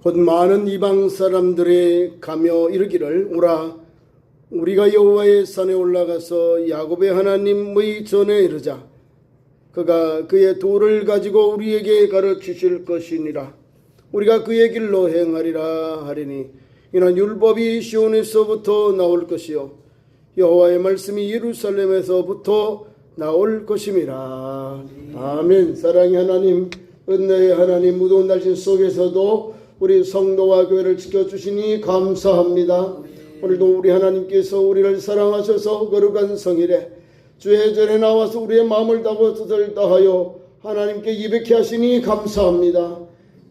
곧 많은 이방 사람들이 가며 이르기를 오라 우리가 여호와의 산에 올라가서 야곱의 하나님의 전에 이르자. 그가 그의 돌을 가지고 우리에게 가르치실 것이니라. 우리가 그의 길로 행하리라 하리니 이는 율법이 시온에서부터 나올 것이요 여호와의 말씀이 예루살렘에서부터 나올 것임이라. 아멘. 사랑의 하나님, 은혜의 하나님, 무더운 날씨 속에서도 우리 성도와 교회를 지켜주시니 감사합니다. 오늘도 우리 하나님께서 우리를 사랑하셔서 거룩한 성일에 주의 전에 나와서 우리의 마음을 다벗을 다하여 하나님께 예배케 하시니 감사합니다.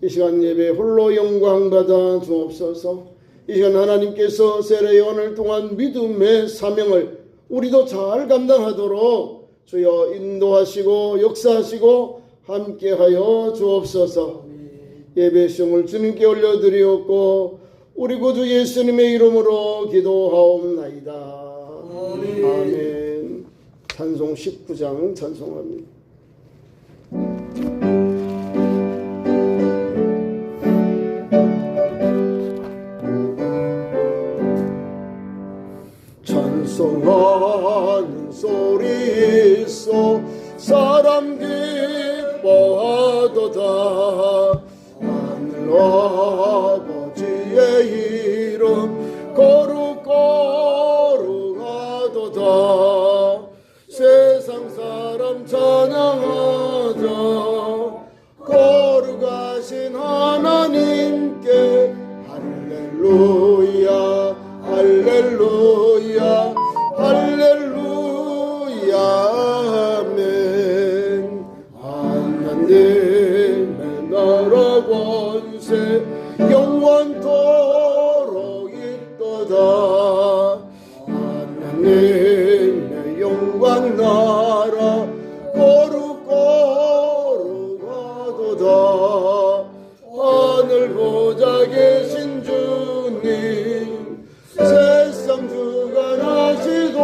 이 시간 예배 홀로 영광 받아 주옵소서. 이 시간 하나님께서 세례 요한을 통한 믿음의 사명을 우리도 잘 감당하도록 주여 인도하시고 역사하시고 함께하여 주옵소서. 예배 시험을 주님께 올려드리옵고 우리 구주 예수님의 이름으로 기도하옵나이다. 아멘. 찬송 19장 찬송합니다. 찬송하는 소리 있어 사람 기뻐하도다. 하늘 아버지의 이름 거룩거룩하도다. 세상 사람 찬양하자. 거룩하신 하나님께 할렐루야 할렐루야 할렐루야 아멘. 하나님의 나라 권세 영원토록 있도다. 하나님의 영광 나라 거룩거룩하도다. 하늘 보좌 계신 주님 세상 주관하시도다.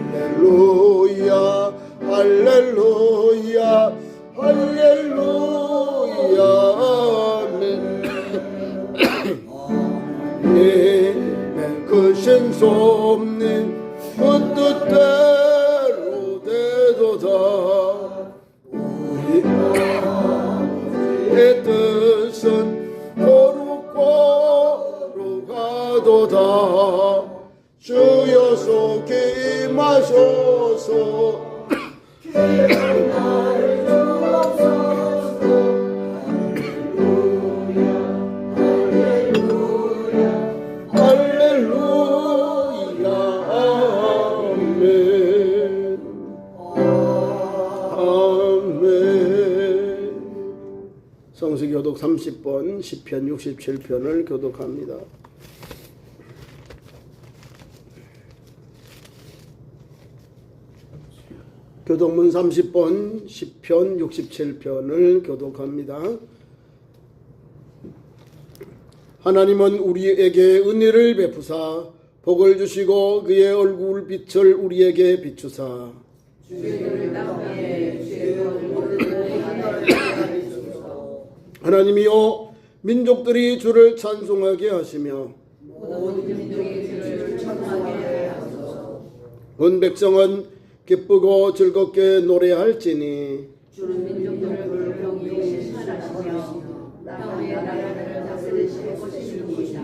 할렐루야 할렐루야 할렐루야 아멘. 내 크신 솜님 그 뜻대로 되도다. 우리 아버지의 뜻은 거룩거룩하도다. 주여 속히 임하소서. 나를 주옵소서. 할렐루야 할렐루야 아멘. 아멘. 성수 교독 30번 시편 67편을 교독합니다. 교독문 30번 시편 67편을 교독합니다. 하나님은 우리에게 은혜를 베푸사 복을 주시고 그의 얼굴 빛을 우리에게 비추사. 하나님이여 민족들이 주를 찬송하게 하시며 온 백성은 기쁘고 즐겁게 노래할지니. 주는 민족들을 불평이 신하시며 땅의 나라를 다스리실 것이니이다.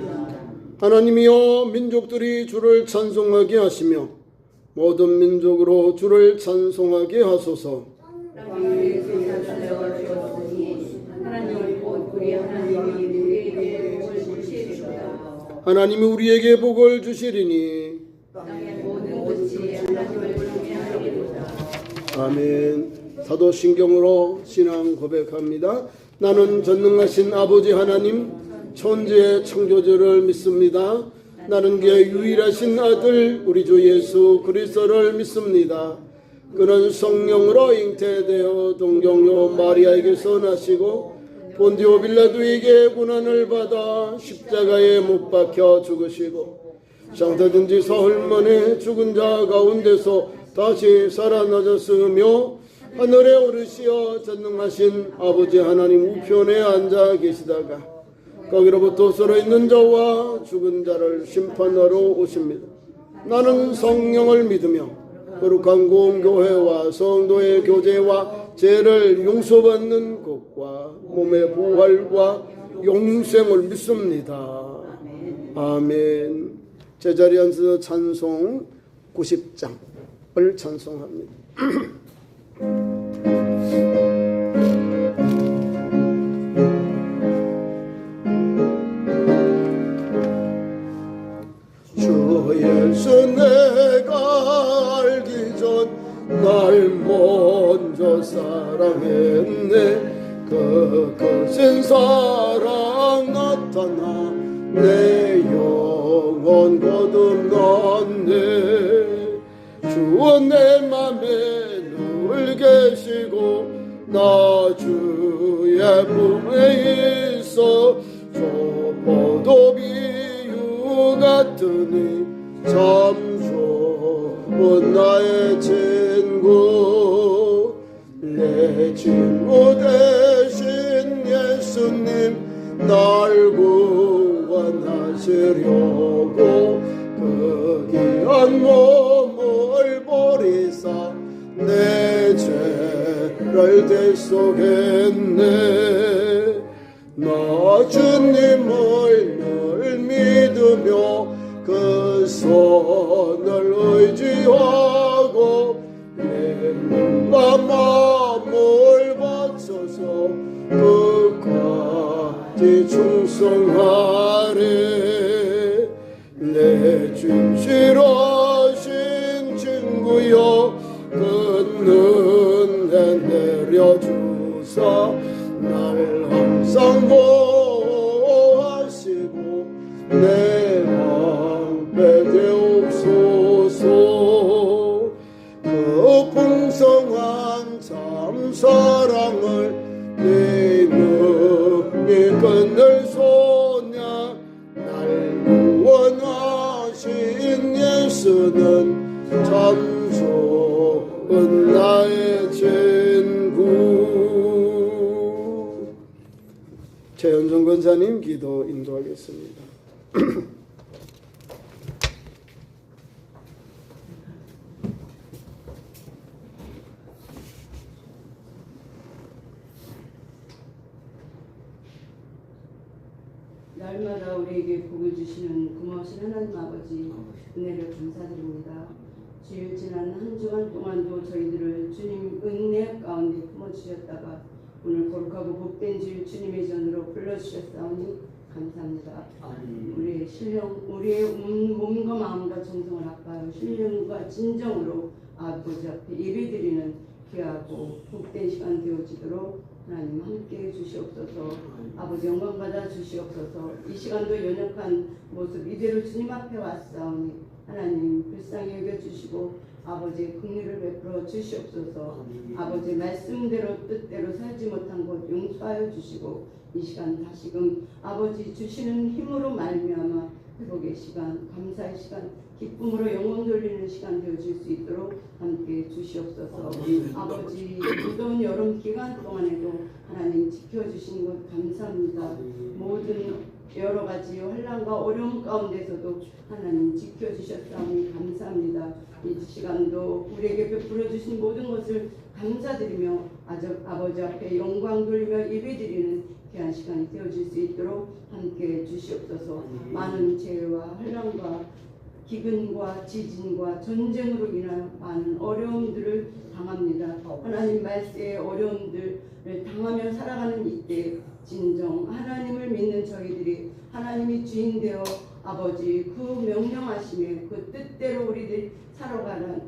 하나님이여 민족들이 주를 찬송하게 하시며 모든 민족으로 주를 찬송하게 하소서. 땅에 세상을 주었으니 하나님 곧 우리 하나님이 우리에게 복을 주시리로다. 하나님이 우리에게 복을 주시리니 땅의 모든 것이 하나님을 아멘. 사도신경으로 신앙 고백합니다. 나는 전능하신 아버지 하나님 천지의 창조주를 믿습니다. 나는 그의 유일하신 아들 우리 주 예수 그리스도를 믿습니다. 그는 성령으로 잉태되어 동정녀 마리아에게서 나시고 본디오 빌라도에게 고난을 받아 십자가에 못 박혀 죽으시고 장사든지 사흘 만에 죽은 자 가운데서 다시 살아나셨으며 하늘에 오르시어 전능하신 아버지 하나님 우편에 앉아 계시다가 거기로부터 썰어 있는 자와 죽은 자를 심판하러 오십니다. 나는 성령을 믿으며 거룩한 공교회와 성도의 교제와 죄를 용서받는 것과 몸의 부활과 영생을 믿습니다. 아멘. 제자리에 앉아서 찬송 90장을 찬송합니다. 주 예수 내가 알기 전 날 먼저 사랑했네. 그 거친 사랑 나타나 내 영혼 거듭났네. 주은 내 맘에 늘 계시고 나 주의 품에 있어 저 포도 비유 같으니 참 좋은 나의 친구. 내 친구 되신 예수님 날 구원하시려고 그 귀한 몸을 버리사 내 죄를 대속했네. 나 주님을 늘 믿으며 그 손을 의지하고 내 몸과 마음을 바쳐서 끝까지 충성하리. 내 진실하신 친구여 그 은혜 내려주사 날 항상 보호하시고 내 방패 되옵소서. 그 풍성한 참 사랑을 네 능히 끝낼 소냐. 날 구원하신 예수는 참 좋은 나의 친구. 최현정 권사님 기도 인도하겠습니다. 날마다 우리에게 복을 주시는 고마우신 하나님 아버지 은혜를 감사드립니다. 주일 지난 한 주간 동안도 저희들을 주님 은혜 가운데 품어주셨다가 오늘 거룩하고 복된 주일 주님의 전으로 불러주셨사오니 감사합니다. 우리의 몸과 마음과 정성을 아파요 신령과 진정으로 아버지 앞에 예배드리는 귀하고 복된 시간 되어지도록 하나님 함께해 주시옵소서. 아버지 영광 받아 주시옵소서. 이 시간도 연약한 모습 이대로 주님 앞에 왔사오니 하나님 불쌍히 여겨주시고 아버지의 긍휼을 베풀어 주시옵소서. 아버지 말씀대로 뜻대로 살지 못한 것 용서하여 주시고 이 시간 다시금 아버지 주시는 힘으로 말미암아 회복의 시간, 감사의 시간, 기쁨으로 영혼 돌리는 시간 되어질 수 있도록 함께 주시옵소서. 아버지 무더운 여름 기간 동안에도 하나님 지켜주신 것 감사합니다. 모든 여러 가지 환난과 어려움 가운데서도 하나님 지켜주셨사오니 감사합니다. 이 시간도 우리에게 베풀어 주신 모든 것을 감사드리며 아버지 앞에 영광 돌리며 예배드리는 귀한 시간이 되어질 수 있도록 함께 주시옵소서. 많은 재해와 환난과 기근과 지진과 전쟁으로 인한 많은 어려움들을 당합니다. 하나님 말세의 어려움들을 당하며 살아가는 이때 진정 하나님을 믿는 저희들이 하나님이 주인 되어 아버지 그 명령하심에 그 뜻대로 우리들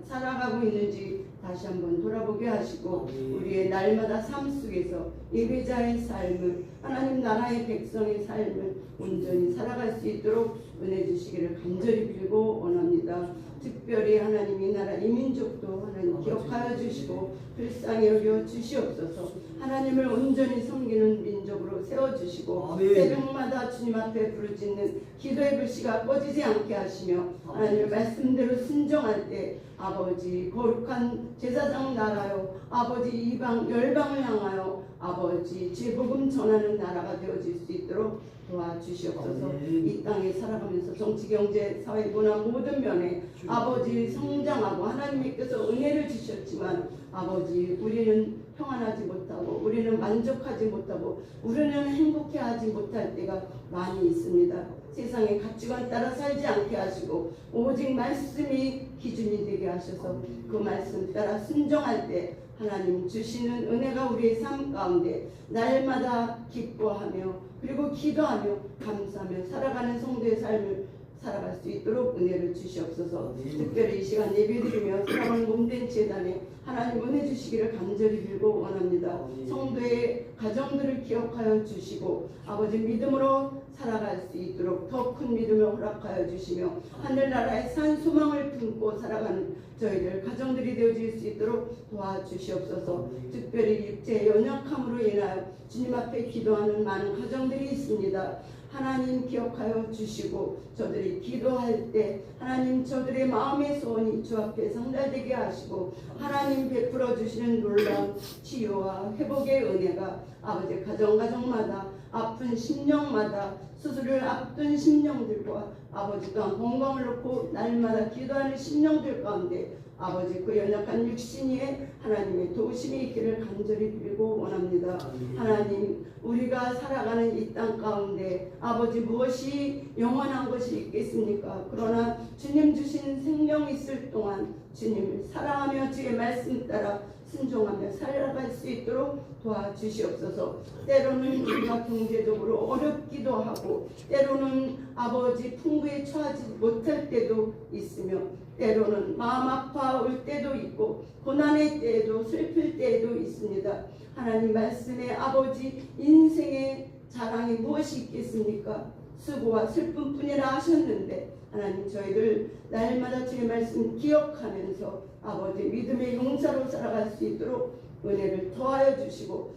살아가고 있는지 다시 한번 돌아보게 하시고 우리의 날마다 삶 속에서 예배자의 삶을 하나님 나라의 백성의 삶을 온전히 살아갈 수 있도록 은혜 주시기를 간절히 빌고 원합니다. 특별히 하나님 이 나라 이 민족도 하나님 기억하여 주시고 불쌍히 여겨 주시옵소서. 하나님을 온전히 섬기는 민족 영적으로 세워주시고 아멘. 새벽마다 주님 앞에 부르짖는 기도의 불씨가 꺼지지 않게 하시며 하나님의 말씀대로 순종할 때 아버지 거룩한 제사장 나라요 아버지 이방 열방을 향하여 아버지 제복음 전하는 나라가 되어질 수 있도록 도와주시옵소서. 아멘. 이 땅에 살아가면서 정치, 경제, 사회, 문화 모든 면에 아버지 성장하고 하나님께서 은혜를 주셨지만 아버지 우리는 평안하지 못하고 우리는 만족하지 못하고 우리는 행복해하지 못할 때가 많이 있습니다. 세상의 가치관 따라 살지 않게 하시고 오직 말씀이 기준이 되게 하셔서 그 말씀 따라 순종할 때 하나님 주시는 은혜가 우리의 삶 가운데 날마다 기뻐하며 그리고 기도하며 감사하며 살아가는 성도의 삶을 살아갈 수 있도록 은혜를 주시옵소서. 특별히 이 시간 예배드리며 사랑하는 몸된 재단에 하나님 은혜 주시기를 간절히 빌고 원합니다. 성도의 가정들을 기억하여 주시고 아버지 믿음으로 살아갈 수 있도록 더 큰 믿음을 허락하여 주시며 하늘나라의 산 소망을 품고 살아가는 저희들 가정들이 되어질 수 있도록 도와주시옵소서. 특별히 육체의 연약함으로 인하여 주님 앞에 기도하는 많은 가정들이 있습니다. 하나님 기억하여 주시고 저들이 기도할 때 하나님 저들의 마음의 소원이 주 앞에 상달되게 하시고 하나님 베풀어 주시는 놀라운 치유와 회복의 은혜가 아버지 가정마다 아픈 심령마다 수술을 앞둔 심령들과 아버지 또한 건강을 놓고 날마다 기도하는 심령들 가운데 아버지 그 연약한 육신 위에 하나님의 도우심이 있기를 간절히 빌고 원합니다. 하나님 우리가 살아가는 이 땅 가운데 아버지 무엇이 영원한 것이 있겠습니까? 그러나 주님 주신 생명 있을 동안 주님을 사랑하며 주의 말씀 따라 순종하며 살아갈 수 있도록 도와주시옵소서. 때로는 우리가 경제적으로 어렵기도 하고 때로는 아버지 풍부에 처하지 못할 때도 있으며 때로는 마음 아파올 때도 있고 고난의 때에도 슬플 때에도 있습니다. 하나님 말씀에 아버지 인생의 자랑이 무엇이 있겠습니까? 수고와 슬픔뿐이라 하셨는데 하나님 저희들 날마다 주의 말씀 기억하면서 아버지 믿음의 용사로 살아갈 수 있도록 은혜를 더하여 주시고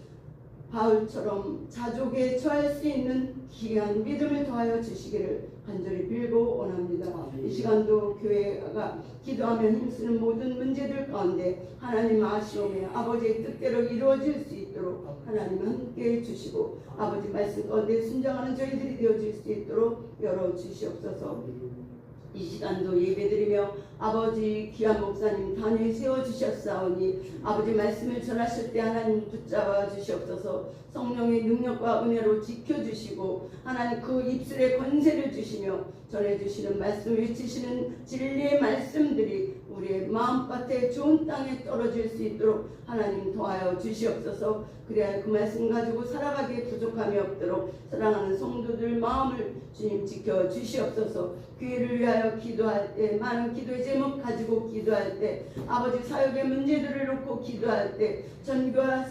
바울처럼 자족에 처할 수 있는 귀한 믿음을 더하여 주시기를 간절히 빌고 원합니다. 이 시간도 교회가 기도하며 힘쓰는 모든 문제들 가운데 하나님 아시오며 아버지의 뜻대로 이루어질 수 있도록 하나님 함께해 주시고 아버지 말씀 가운데 순종하는 저희들이 되어질 수 있도록 열어주시옵소서. 이 시간도 예배드리며 아버지 귀한 목사님 단위에 세워주셨사오니 아버지 말씀을 전하실 때 하나님 붙잡아 주시옵소서. 성령의 능력과 은혜로 지켜주시고 하나님 그 입술에 권세를 주시며 전해주시는 말씀 외치시는 진리의 말씀들이 우리의 마음밭에 좋은 땅에 떨어질 수 있도록 하나님 도와여 주시옵소서. 그래야 그 말씀 가지고 살아가기에 부족함이 없도록 사랑하는 성도들 마음을 주님 지켜 주시옵소서. 교회를 위하여 기도할 때 많은 기도의 제목 가지고 기도할 때 아버지 사역의 문제들을 놓고 기도할 때 전도와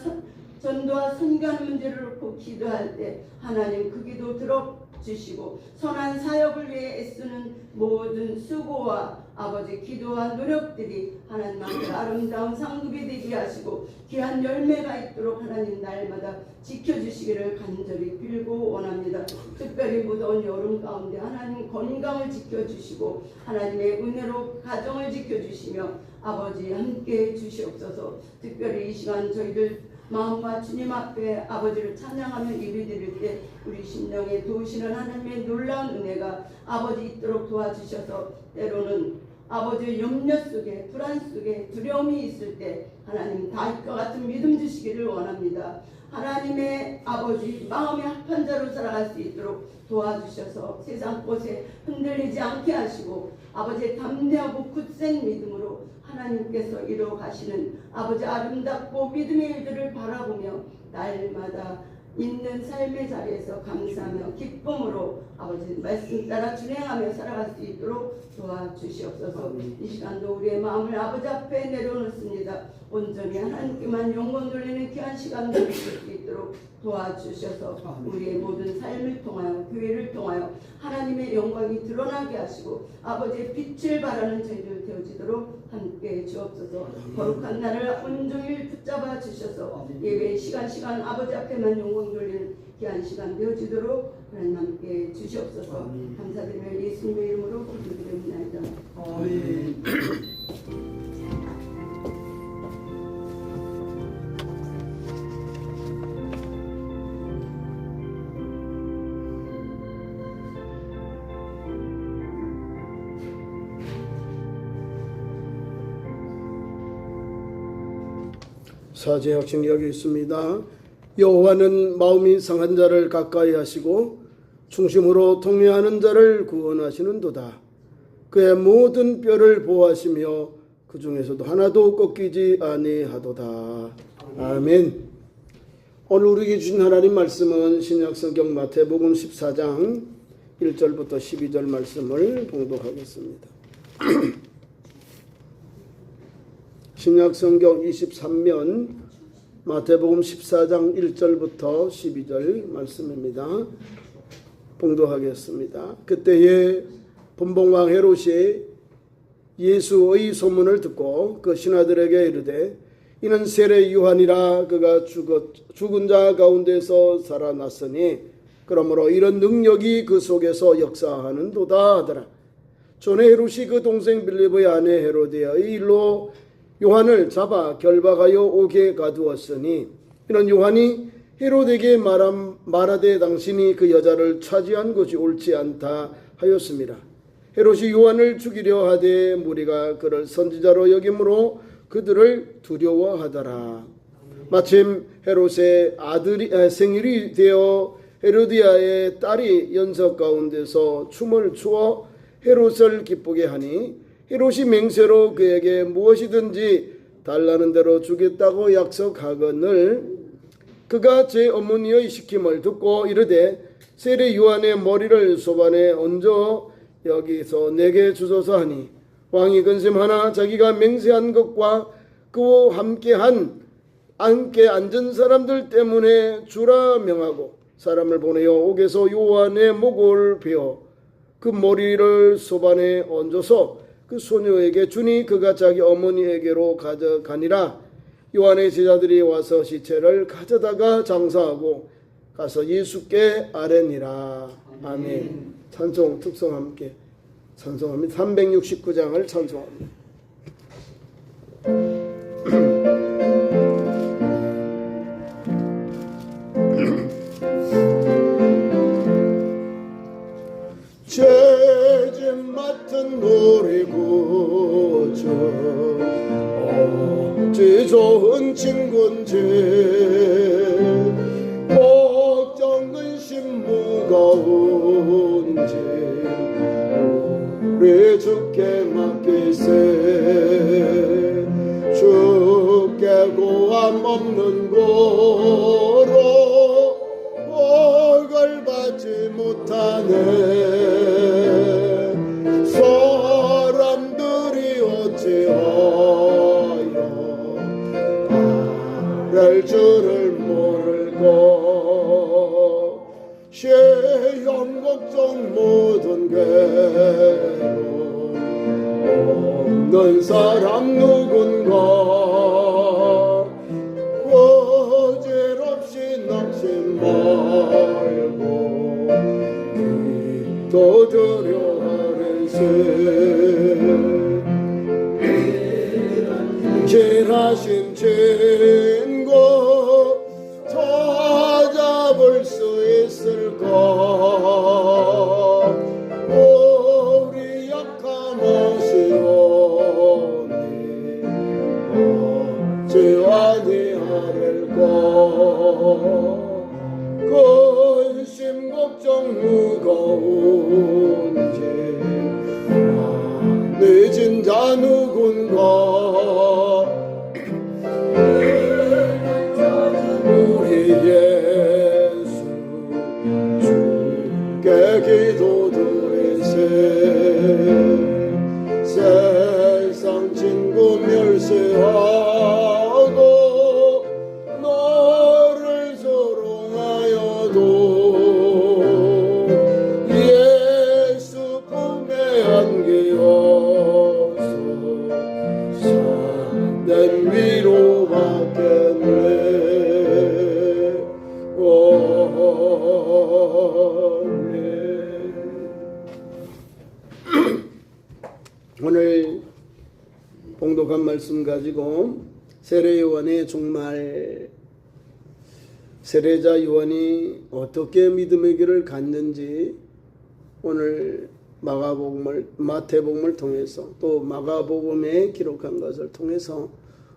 선교하는 문제를 놓고 기도할 때 하나님 그 기도 들어주시고 선한 사역을 위해 애쓰는 모든 수고와 아버지 기도와 노력들이 하나님 앞에 아름다운 상급이 되게 하시고 귀한 열매가 있도록 하나님 날마다 지켜주시기를 간절히 빌고 원합니다. 특별히 무더운 여름 가운데 하나님 건강을 지켜주시고 하나님의 은혜로 가정을 지켜주시며 아버지 함께해 주시옵소서. 특별히 이 시간 저희들 마음과 주님 앞에 아버지를 찬양하며 예배드릴 때 우리 심령에 도우시는 하나님의 놀라운 은혜가 아버지 있도록 도와주셔서 때로는 아버지의 염려 속에 불안 속에 두려움이 있을 때 하나님 다윗과 같은 믿음 주시기를 원합니다. 하나님의 아버지 마음의 합한 자로 살아갈 수 있도록 도와주셔서 세상 곳에 흔들리지 않게 하시고 아버지의 담대하고 굳센 믿음으로 하나님께서 이루어 가시는 아버지 아름답고 믿음의 일들을 바라보며 날마다 있는 삶의 자리에서 감사하며 기쁨으로 아버지 말씀 따라 준행하며 살아갈 수 있도록 도와주시옵소서. 이 시간도 우리의 마음을 아버지 앞에 내려놓습니다. 온전히 하나님께만 영광 돌리는 귀한 시간 누릴 수 있도록 도와주셔서 우리의 모든 삶을 통하여 교회를 통하여 하나님의 영광이 드러나게 하시고 아버지의 빛을 발하는 저희들 되어지도록 함께 주옵소서. 거룩한 날을 온종일 붙잡아 주셔서 예배 시간 아버지 앞에만 영광 돌리는 귀한 시간 되어지도록 하나님 함께 주시옵소서. 감사드리며 예수님의 이름으로 기도드립니다. 아멘. 사제 학생 여기 있습니다. 여호와는 마음이 상한 자를 가까이 하시고 중심으로 통회하는 자를 구원하시는도다. 그의 모든 뼈를 보호하시며 그 중에서도 하나도 꺾이지 아니하도다. 아멘. 오늘 우리에게 주신 하나님 말씀은 신약성경 마태복음 14장 1절부터 12절 말씀을 봉독하겠습니다. 신약성경 23면 마태복음 14장 1절부터 12절 말씀입니다. 봉독하겠습니다. 그때에 분봉왕 헤롯이 예수의 소문을 듣고 그 신하들에게 이르되 이는 세례 요한이라 그가 죽은 자 가운데서 살아났으니 그러므로 이런 능력이 그 속에서 역사하는도다 하더라. 전에 헤롯이 그 동생 빌립의 아내 헤로디아의 일로 요한을 잡아 결박하여 옥에 가두었으니 이는 요한이 헤롯에게 말하되 당신이 그 여자를 차지한 것이 옳지 않다 하였습니다. 헤롯이 요한을 죽이려 하되 무리가 그를 선지자로 여김으로 그들을 두려워하더라. 마침 헤롯의 생일이 되어 헤로디아의 딸이 연석 가운데서 춤을 추어 헤롯을 기쁘게 하니 헤롯이 맹세로 그에게 무엇이든지 달라는 대로 주겠다고 약속하거늘 그가 제 어머니의 시킴을 듣고 이르되 세례 요한의 머리를 소반에 얹어 여기서 내게 주소서 하니 왕이 근심하나 자기가 맹세한 것과 그와 함께 앉은 사람들 때문에 주라 명하고 사람을 보내어 옥에서 요한의 목을 베어 그 머리를 소반에 얹어서 그 소녀에게 주니 그가 자기 어머니에게로 가져가니라. 요한의 제자들이 와서 시체를 가져다가 장사하고 가서 예수께 아뢰니라. 아멘. 찬송 특성 함께 찬송합니다. 369장을 찬송합니다. 죄짐 맡은 우리 구주 어찌 좋은 친구인지 걱정 근심 무거운지 우리 주께 맡기세. 주께 고함 없는 고로 복을 받지 못하네. 사람들이 어찌하여 바랄 줄을 모르고 시험 걱정 모든 괴로움 없는 사람 누군가 어지럽시 낙심 말고 기도드려 길하신 친구 찾아볼 수 있을까. 우리 약함하시오니 어찌 아니하릴까. 근심 걱정 무거운지 늦은 자 누군가. 우리 예수 주께 기도드리세. 세상 친구 멸세하고 오늘 봉독한 말씀 가지고 세례 요한의 종말, 세례자 요한이 어떻게 믿음의 길을 갔는지 오늘 마태복음을 통해서 또 마가복음에 기록한 것을 통해서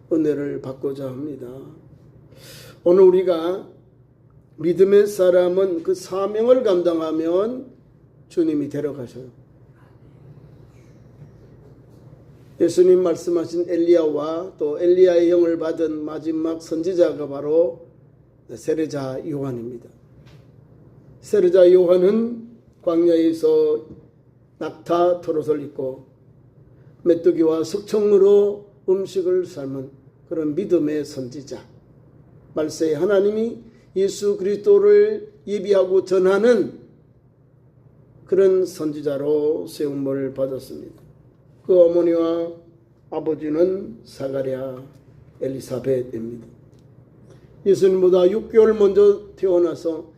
은혜를 받고자 합니다. 오늘 우리가 믿음의 사람은 그 사명을 감당하면 주님이 데려가셔요. 예수님 말씀하신 엘리야와 또 엘리야의 영을 받은 마지막 선지자가 바로 세례자 요한입니다. 세례자 요한은 광야에서 낙타 폛옷을 입고 메뚜기와 석청으로 음식을 삶은 그런 믿음의 선지자, 말세에 하나님이 예수 그리스도를 예비하고 전하는 그런 선지자로 세움을 받았습니다. 그 어머니와 아버지는 사가랴, 엘리사벳입니다. 예수님보다 6개월 먼저 태어나서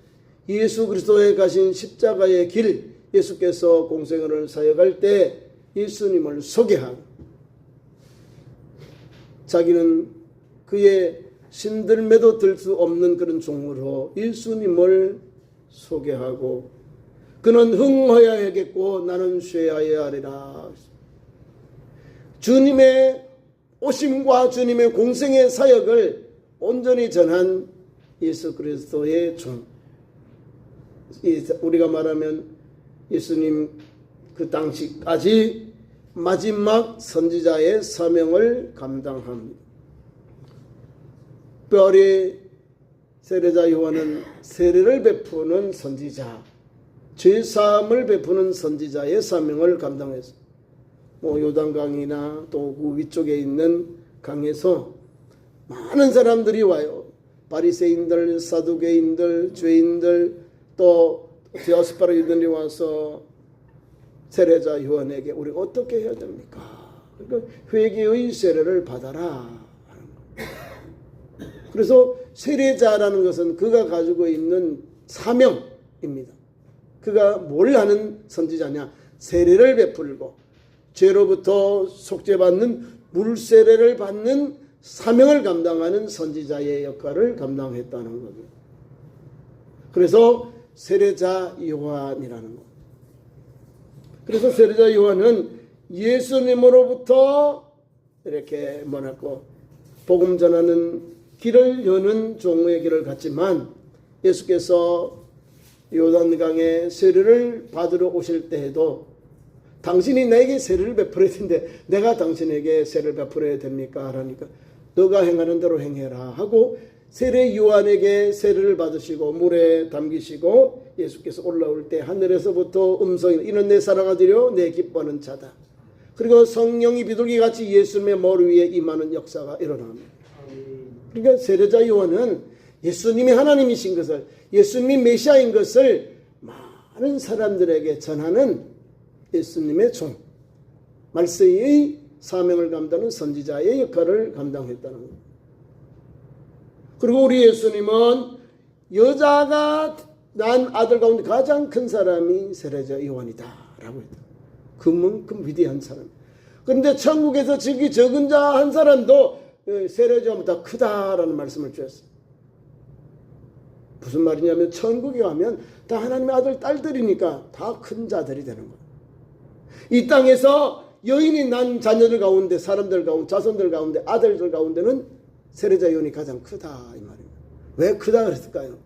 예수 그리스도에 가신 십자가의 길, 예수께서 공생애를 사역할 때 예수님을 소개하고 자기는 그의 신들매도 들 수 없는 그런 종으로 예수님을 소개하고 그는 흥하여야겠고 나는 쇠하여야 하리라. 주님의 오심과 주님의 공생의 사역을 온전히 전한 예수 그리스도의 종. 우리가 말하면 예수님 그 당시까지 마지막 선지자의 사명을 감당합니다. 특별히 세례자 요한은 세례를 베푸는 선지자, 죄사함을 베푸는 선지자의 사명을 감당했습니다. 요단강이나 또 그 위쪽에 있는 강에서 많은 사람들이 와요. 바리새인들, 사두개인들, 죄인들, 또 디아스포라 유대인들이 와서 세례자 요한에게 우리가 어떻게 해야 됩니까? 그러니까 회개의 세례를 받아라. 그래서 세례자라는 것은 그가 가지고 있는 사명입니다. 그가 뭘 하는 선지자냐? 세례를 베풀고 죄로부터 속죄받는 물세례를 받는 사명을 감당하는 선지자의 역할을 감당했다는 겁니다. 그래서 세례자 요한이라는 것. 그래서 세례자 요한은 예수님으로부터 이렇게 뭐랄까 복음 전하는 길을 여는 종의 길을 갔지만 예수께서 요단강에 세례를 받으러 오실 때에도 당신이 나에게 세례를 베풀어야 되는데 내가 당신에게 세례를 베풀어야 됩니까? 하니까 너가 행하는 대로 행해라 하고 세례 요한에게 세례를 받으시고 물에 담기시고 예수께서 올라올 때 하늘에서부터 음성이 이는 내 사랑아들이요 내 기뻐하는 자다. 그리고 성령이 비둘기같이 예수님의 머리 위에 임하는 역사가 일어납니다. 그러니까 세례자 요한은 예수님이 하나님이신 것을, 예수님이 메시아인 것을 많은 사람들에게 전하는 예수님의 종, 말세의 사명을 감당하는 선지자의 역할을 감당했다는 겁니다. 그리고 우리 예수님은 여자가 난 아들 가운데 가장 큰 사람이 세례자 요한이다 라고 했다. 그만큼 위대한 사람. 그런데 천국에서 지극히 적은 자 한 사람도 세례자보다 크다라는 말씀을 주셨어요. 무슨 말이냐면 천국에 가면 다 하나님의 아들 딸들이니까 다 큰 자들이 되는 거예요. 이 땅에서 여인이 난 자녀들 가운데, 사람들 가운데, 자손들 가운데, 아들들 가운데는 세례자 요한이 가장 크다 이 말입니다. 왜 크다 그랬을까요?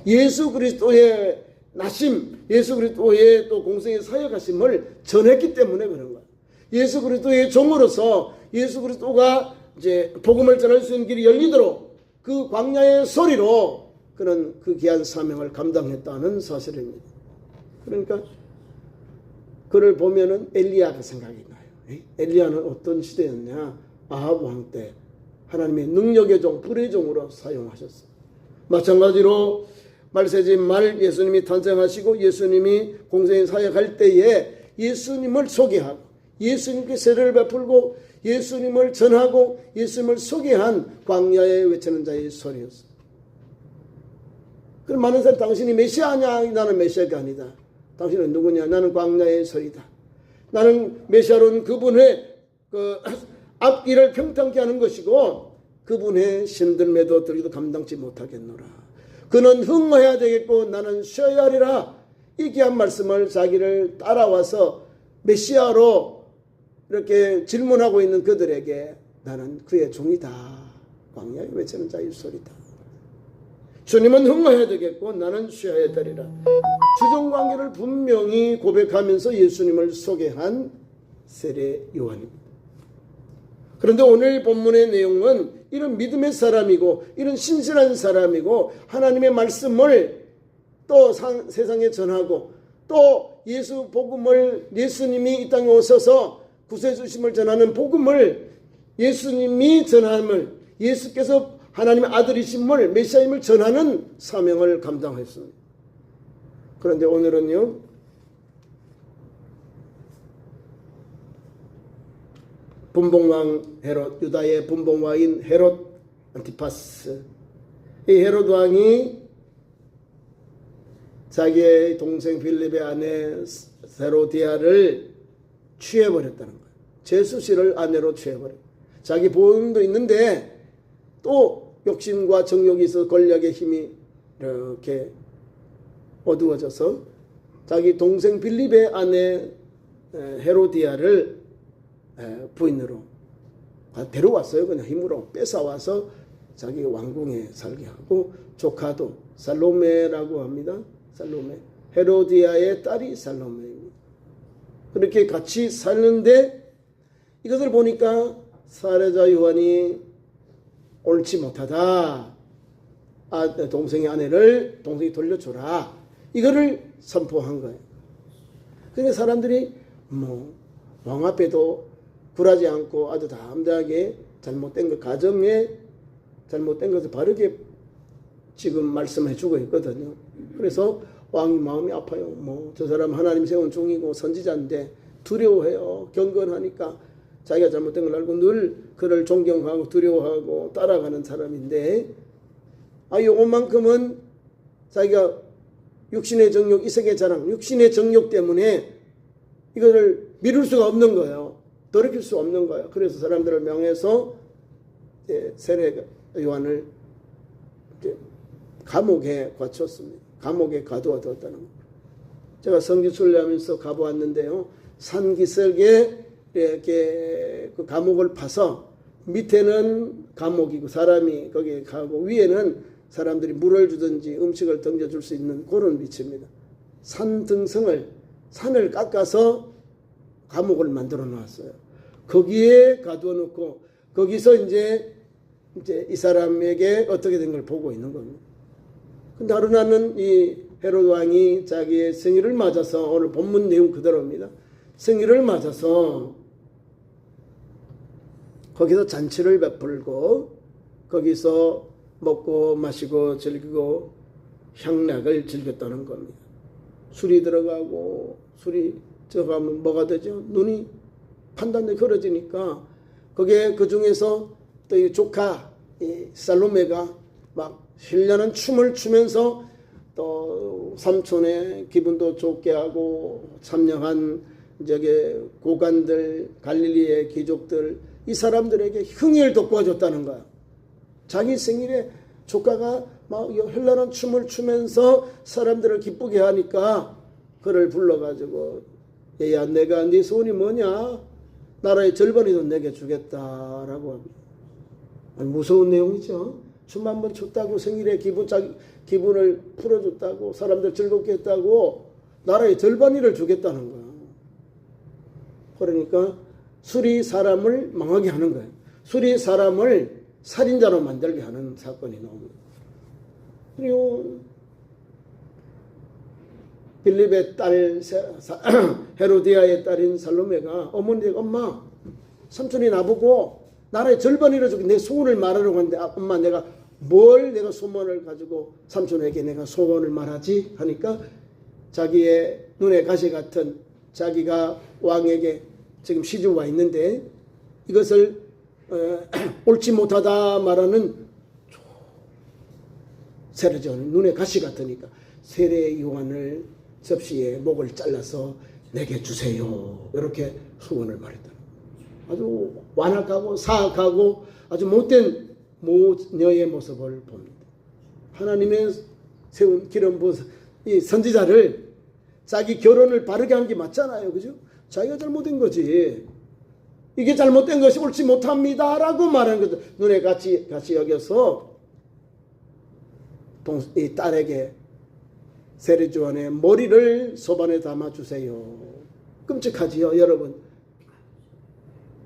예수 그리스도의 나심, 예수 그리스도의 또 공생의 사역하심을 전했기 때문에 그런 거예요. 예수 그리스도의 종으로서 예수 그리스도가 이제 복음을 전할 수 있는 길이 열리도록 그 광야의 소리로 그는 그 귀한 사명을 감당했다는 사실입니다. 그러니까 그를 보면은 엘리야가 생각이 나요. 엘리야는 어떤 시대였냐? 아합 왕 때 하나님의 능력의 종, 불의 종으로 사용하셨어요. 마찬가지로 말세지 말 예수님이 탄생하시고 예수님이 공생의 사역할 때에 예수님을 소개하고 예수님께 세례를 베풀고 예수님을 전하고 예수님을 소개한 광야에 외치는 자의 소리였어요. 그럼 많은 사람이 당신이 메시아냐? 나는 메시아가 아니다. 당신은 누구냐? 나는 광야의 소리다. 나는 메시아로는 그분의 그 앞길을 평탄케 하는 것이고 그분의 신들매도 들기도 감당치 못하겠노라. 그는 흥하여야 되겠고 나는 쉬어야 하리라. 이 귀한 말씀을 자기를 따라와서 메시아로 이렇게 질문하고 있는 그들에게 나는 그의 종이다. 광야에 외치는 자의 소리다. 주님은 흥하여야 되겠고 나는 쉬어야 되리라. 주종관계를 분명히 고백하면서 예수님을 소개한 세례 요한입니다. 그런데 오늘 본문의 내용은 이런 믿음의 사람이고 이런 신실한 사람이고 하나님의 말씀을 또 세상에 전하고 또 예수 복음을 예수님이 이 땅에 오셔서 구세주심을 전하는 복음을 예수님이 전함을 예수께서 하나님의 아들이심을 메시아임을 전하는 사명을 감당했습니다. 그런데 오늘은요 분봉왕 헤롯, 유다의 분봉왕인 헤롯 안티파스, 이 헤롯 왕이 자기의 동생 빌립의 아내 헤로디아를 취해버렸다는 거예요. 제수씨를 아내로 취해버렸어요. 자기 보험도 있는데 또 욕심과 정욕이 있어서 권력의 힘이 이렇게 어두워져서 자기 동생 빌립의 아내 헤로디아를 부인으로 데려왔어요. 그냥 힘으로 뺏어와서 자기 왕궁에 살게 하고 조카도 살로메라고 합니다. 살로메, 헤로디아의 딸이 살로메입니다. 그렇게 같이 살는데 이것을 보니까 사례자 요한이 옳지 못하다. 동생의 아내를 동생이 돌려줘라. 이거를 선포한 거예요. 그러니까 사람들이 왕 앞에도 굴하지 않고 아주 담대하게 잘못된 것, 가정에 잘못된 것을 바르게 지금 말씀해 주고 있거든요. 그래서 왕이 마음이 아파요. 저 사람 하나님 세운 종이고 선지자인데 두려워해요. 경건하니까 자기가 잘못된 걸 알고 늘 그를 존경하고 두려워하고 따라가는 사람인데 요것만큼은 자기가 육신의 정욕, 이색의 자랑, 육신의 정욕 때문에 이거를 미룰 수가 없는 거예요. 돌이킬 수 없는 거예요. 그래서 사람들을 명해서 세례 요한을 감옥에 갇혔습니다. 감옥에 가두어뒀다는 거예요. 제가 성지 순례하면서 가보았는데요. 산기슭에 이렇게 그 감옥을 파서 밑에는 감옥이고 사람이 거기에 가고 위에는 사람들이 물을 주든지 음식을 던져줄 수 있는 그런 위치입니다. 산을 깎아서 감옥을 만들어 놨어요. 거기에 가두어 놓고 거기서 이제 이 사람에게 어떻게 된 걸 보고 있는 겁니다. 근데 하루나는 이 헤롯 왕이 자기의 생일을 맞아서 오늘 본문 내용 그대로입니다. 생일을 맞아서 거기서 잔치를 베풀고 거기서 먹고 마시고 즐기고 향락을 즐겼다는 겁니다. 술이 들어가고 술이 들어가면 뭐가 되죠? 눈이 판단이 걸어지니까 거기에 그 중에서 또 이 조카 이 살로메가 막 신나는 춤을 추면서 또 삼촌의 기분도 좋게 하고 참여한 저기 고관들 갈릴리의 귀족들 이 사람들에게 흥을 돋궈줬다는 거야. 자기 생일에 조카가 막 현란한 춤을 추면서 사람들을 기쁘게 하니까 그를 불러가지고 얘야 내가 네 소원이 뭐냐? 나라의 절반이도 내게 주겠다라고 합니다. 무서운 내용이죠. 춤 한번 췄다고 생일에 기분을 풀어줬다고 사람들 즐겁게 했다고 나라의 절반이를 주겠다는 거야. 그러니까 술이 사람을 망하게 하는 거예요. 술이 사람을 살인자로 만들게 하는 사건이 나옵니다. 그리고 빌립의 딸 헤로디아의 딸인 살로메가 어머니가 엄마 삼촌이 나보고 나라의 절반이라 주고 내 소원을 말하려고 하는데 엄마 내가 소원을 가지고 삼촌에게 내가 소원을 말하지 하니까 자기의 눈에 가시 같은 자기가 왕에게 지금 시주가 와 있는데 이것을 옳지 못하다 말하는 세례전 눈에 가시 같으니까 세례 요한을 접시에 목을 잘라서 내게 주세요. 이렇게 소원을 말했다. 아주 완악하고 사악하고 아주 못된 모녀의 모습을 봅니다. 하나님의 세운 기름 부은 이 선지자를 자기 결혼을 바르게 한 게 맞잖아요. 그죠? 자기가 잘못된 거지. 이게 잘못된 것이 옳지 못합니다. 라고 말하는 것도 눈에 같이 여겨서 이 딸에게 세례요한의 머리를 소반에 담아주세요. 끔찍하지요, 여러분.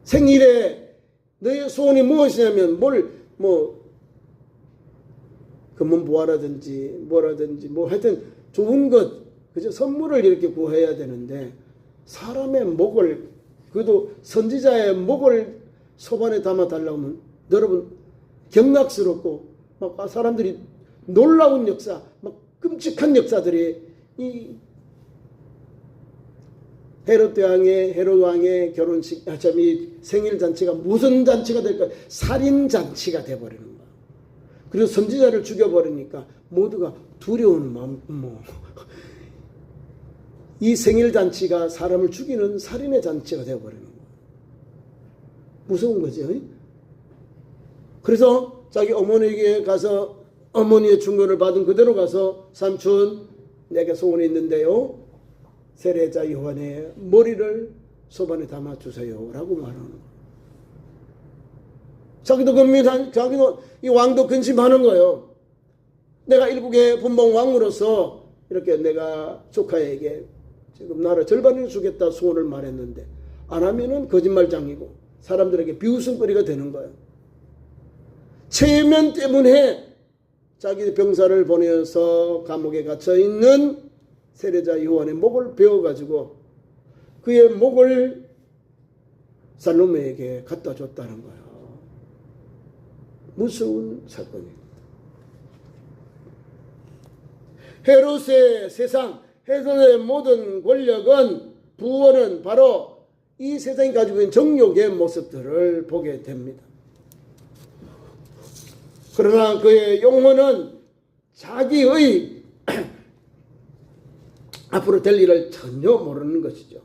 생일에 너의 소원이 무엇이냐면 금은보화라든지 뭐라든지 하여튼 좋은 것, 그죠? 선물을 이렇게 구해야 되는데 사람의 목을, 그래도 선지자의 목을 소반에 담아달라고 하면 여러분 경악스럽고 막 사람들이 놀라운 역사, 막 끔찍한 역사들이 이 헤롯 왕의 결혼식, 이 생일 잔치가 무슨 잔치가 될까? 살인 잔치가 돼버리는 거야. 그리고 선지자를 죽여버리니까 모두가 두려운 마음, 이 생일 잔치가 사람을 죽이는 살인의 잔치가 되어버리는 거야. 무서운 거죠. 그래서 자기 어머니에게 가서 어머니의 충고를 받은 그대로 가서 삼촌, 내게 소원이 있는데요, 세례자 요한의 머리를 소반에 담아주세요 라고 말하는 거예요. 자기도 이 왕도 근심하는 거예요. 내가 일국의 분봉 왕으로서 이렇게 내가 조카에게 지금 나라 절반을 주겠다 소원을 말했는데 안 하면은 거짓말장이고 사람들에게 비웃음거리가 되는 거예요. 체면 때문에 자기 병사를 보내서 감옥에 갇혀있는 세례자 요한의 목을 베어가지고 그의 목을 살로메에게 갖다 줬다는 거예요. 무서운 사건입니다. 헤롯의 세상, 헤롯의 모든 권력은, 부원은 바로 이 세상이 가지고 있는 정욕의 모습들을 보게 됩니다. 그러나 그의 영혼은 자기의 앞으로 될 일을 전혀 모르는 것이죠.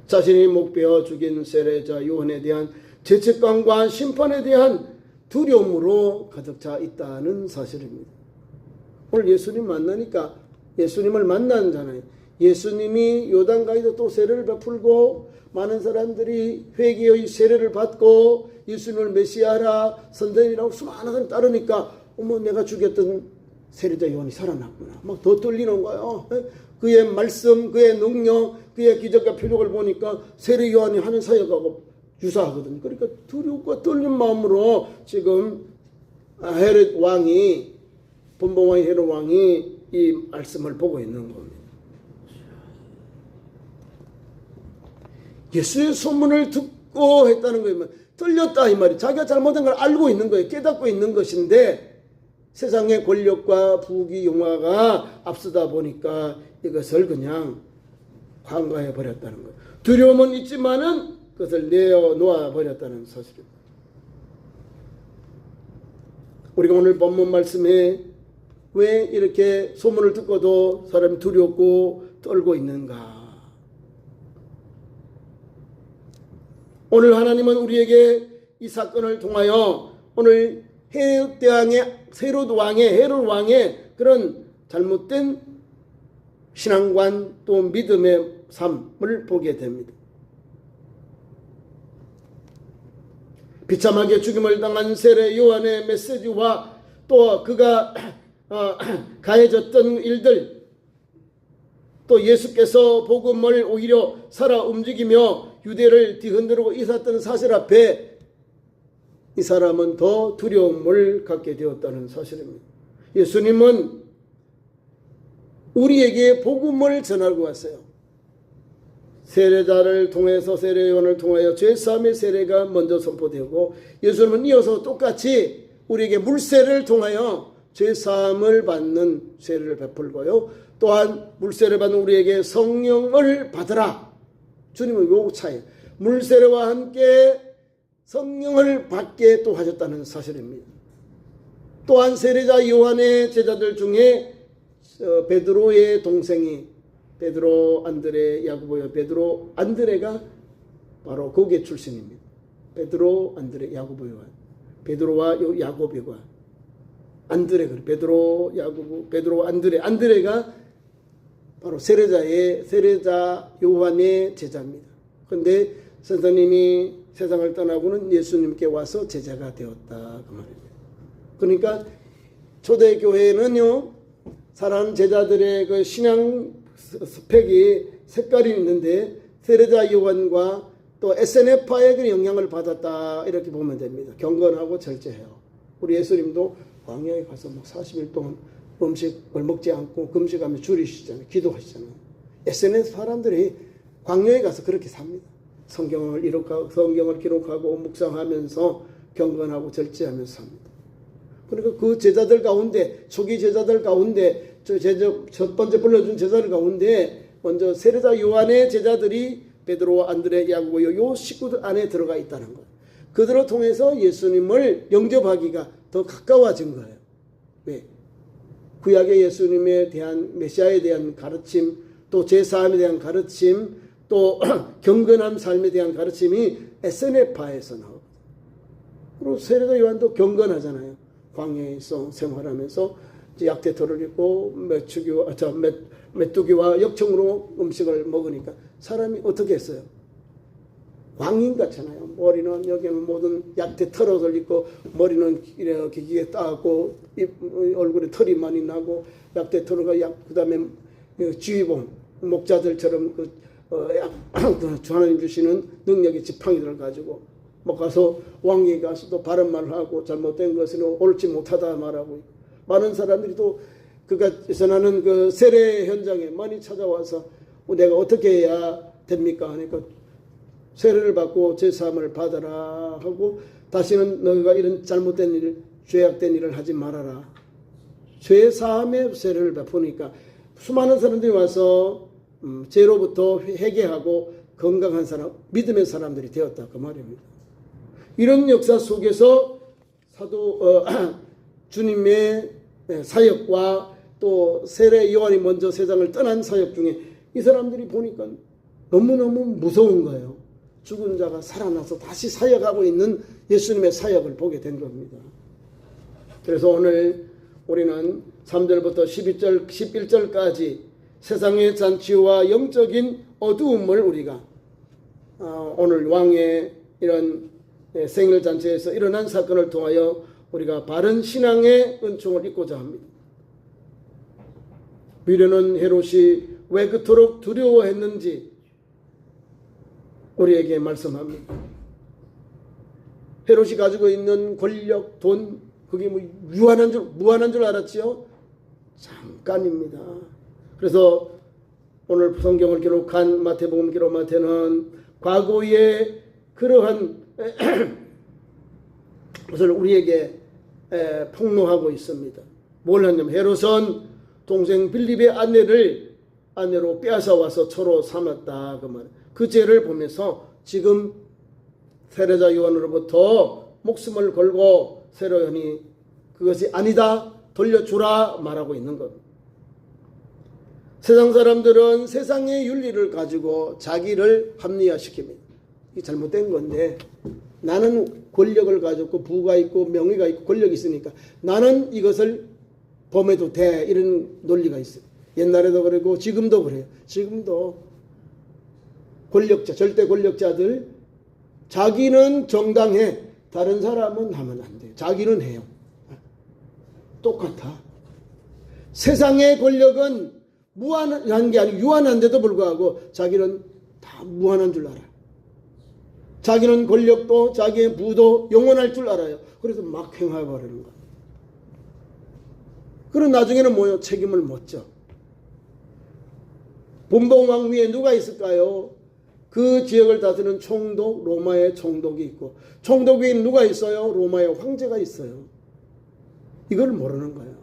자신이 목베어 죽인 세례자 요한에 대한 죄책감과 심판에 대한 두려움으로 가득 차 있다는 사실입니다. 오늘 예수님 만나니까 예수님을 만나잖아요. 예수님이 요단강에서 또 세례를 베풀고 많은 사람들이 회개의 세례를 받고 예수님을 메시아라 선생이라고 수많은 사람이 따르니까 어머, 내가 죽였던 세례자 요한이 살아났구나. 막 더 떨리는 거예요. 그의 말씀, 그의 능력, 그의 기적과 표적을 보니까 세례 요한이 하는 사역하고 유사하거든요. 그러니까 두렵고 떨린 마음으로 지금 헤롯 왕이, 분봉왕 헤롯 왕이 이 말씀을 보고 있는 겁니다. 예수의 소문을 듣고 했다는 거예요. 떨렸다 이 말이. 자기가 잘못한 걸 알고 있는 거예요. 깨닫고 있는 것인데 세상의 권력과 부귀 영화가 앞서다 보니까 이것을 그냥 관가해 버렸다는 거예요. 두려움은 있지만은 그것을 내어놓아 버렸다는 사실입니다. 우리가 오늘 본문 말씀에 왜 이렇게 소문을 듣고도 사람이 두렵고 떨고 있는가? 오늘 하나님은 우리에게 이 사건을 통하여 오늘 헤롯 왕의 그런 잘못된 신앙관 또 믿음의 삶을 보게 됩니다. 비참하게 죽임을 당한 세례 요한의 메시지와 또 그가 가해졌던 일들, 또 예수께서 복음을 오히려 살아 움직이며 유대를 뒤흔들고 있었던 사실 앞에 이 사람은 더 두려움을 갖게 되었다는 사실입니다. 예수님은 우리에게 복음을 전하고 왔어요. 세례자를 통해서, 세례 요한을 통하여 죄사함의 세례가 먼저 선포되고, 예수님은 이어서 똑같이 우리에게 물세를 통하여 죄사함을 받는 세례를 베풀고요, 또한 물세를 받는 우리에게 성령을 받으라. 주님은 요 차이, 물세례와 함께 성령을 받게 또 하셨다는 사실입니다. 또한 세례자 요한의 제자들 중에 베드로의 동생이 베드로, 안드레, 야고보요. 베드로, 안드레가 바로 고개 출신입니다. 베드로, 안드레, 야고보, 요한. 베드로와 야고보가 안드레, 베드로, 야고보, 베드로, 안드레. 안드레가 바로 세례자 요한의 제자입니다. 그런데 선생님이 세상을 떠나고는 예수님께 와서 제자가 되었다 그 말입니다. 그러니까 초대교회는요, 사랑하는 제자들의 그 신앙 스펙이 색깔이 있는데 세례자 요한과 또 SNF파의 그 영향을 받았다 이렇게 보면 됩니다. 경건하고 절제해요. 우리 예수님도 광야에 가서 막 40일 동안 음식을 먹지 않고 금식하며 줄이시잖아요. 기도하시잖아요. SNS 사람들이 광야에 가서 그렇게 삽니다. 성경을 기록하고 묵상하면서 경건하고 절제하면서 삽니다. 그러니까 그 제자들 가운데, 초기 제자들 가운데, 첫 번째 불러준 제자들 가운데 먼저 세례자 요한의 제자들이 베드로와 안드레, 야고보 요 식구들 안에 들어가 있다는 거예요. 그들을 통해서 예수님을 영접하기가 더 가까워진 거예요. 왜? 구약의 예수님에 대한 메시아에 대한 가르침, 또 제사함에 대한 가르침, 또 경건한 삶에 대한 가르침이 SNF파에서 나오거든요. 그리고 세례자 요한도 경건하잖아요. 광야에서 생활하면서 약대토를 입고 메뚜기와 역청으로 음식을 먹으니까 사람이 어떻게 했어요? 광인 같잖아요. 머리는 여기는 모든 약대 털옷을 입고 머리는 이렇게 기게 따고 얼굴에 털이 많이 나고 약대 털과 그다음에 지휘봉 목자들처럼 하나님 주시는 능력의 지팡이들을 가지고 뭐 가서 왕에게 가서 또 바른 말을 하고 잘못된 것은 옳지 못하다 말하고 많은 사람들이 또 그가 전하는 그 세례 현장에 많이 찾아와서 내가 어떻게 해야 됩니까 하니까 세례를 받고 제사함을 받아라 하고 다시는 너희가 이런 잘못된 일, 죄악된 일을 하지 말아라. 죄사함의 세례를 베푸니까 수많은 사람들이 와서 죄로부터 회개하고 건강한 사람, 믿음의 사람들이 되었다 그 말입니다. 이런 역사 속에서 주님의 사역과 또 세례 요한이 먼저 세상을 떠난 사역 중에 이 사람들이 보니까 너무너무 무서운 거예요. 죽은 자가 살아나서 다시 사역하고 있는 예수님의 사역을 보게 된 겁니다. 그래서 오늘 우리는 3절부터 11절까지 세상의 잔치와 영적인 어두움을 우리가 오늘 왕의 이런 생일잔치에서 일어난 사건을 통하여 우리가 바른 신앙의 은총을 잊고자 합니다. 미련한 헤롯이 왜 그토록 두려워했는지 우리에게 말씀합니다. 헤롯이 가지고 있는 권력, 돈, 그게 뭐 무한한 줄 알았지요? 잠깐입니다. 그래서 오늘 성경을 기록한 마태복음 기록 마태는 과거의 그러한 것을 우리에게 폭로하고 있습니다. 뭘 하냐면 헤롯은 동생 빌립의 아내로 빼앗아 와서 처로 삼았다 그 말. 그 죄를 보면서 지금 세례자 요한으로부터 목숨을 걸고 세례 요한이 그것이 아니다 돌려주라 말하고 있는 것. 세상 사람들은 세상의 윤리를 가지고 자기를 합리화시킵니다. 이게 잘못된 건데 나는 권력을 가졌고 부가 있고 명예가 있고 권력이 있으니까 나는 이것을 범해도 돼 이런 논리가 있어요. 옛날에도 그러고 지금도 그래요. 지금도 절대 권력자들 자기는 정당해 다른 사람은 하면 안 돼요. 자기는 해요. 똑같아. 세상의 권력은 무한한 게 아니고 유한한데도 불구하고 자기는 다 무한한 줄 알아. 자기는 권력도 자기의 부도 영원할 줄 알아요. 그래서 막 행해버리는 거예요. 그럼 나중에는 뭐예요? 책임을 못 져. 분봉왕 위에 누가 있을까요? 그 지역을 다스리는 총독, 로마의 총독이 있고 총독 위에 누가 있어요? 로마의 황제가 있어요. 이걸 모르는 거예요.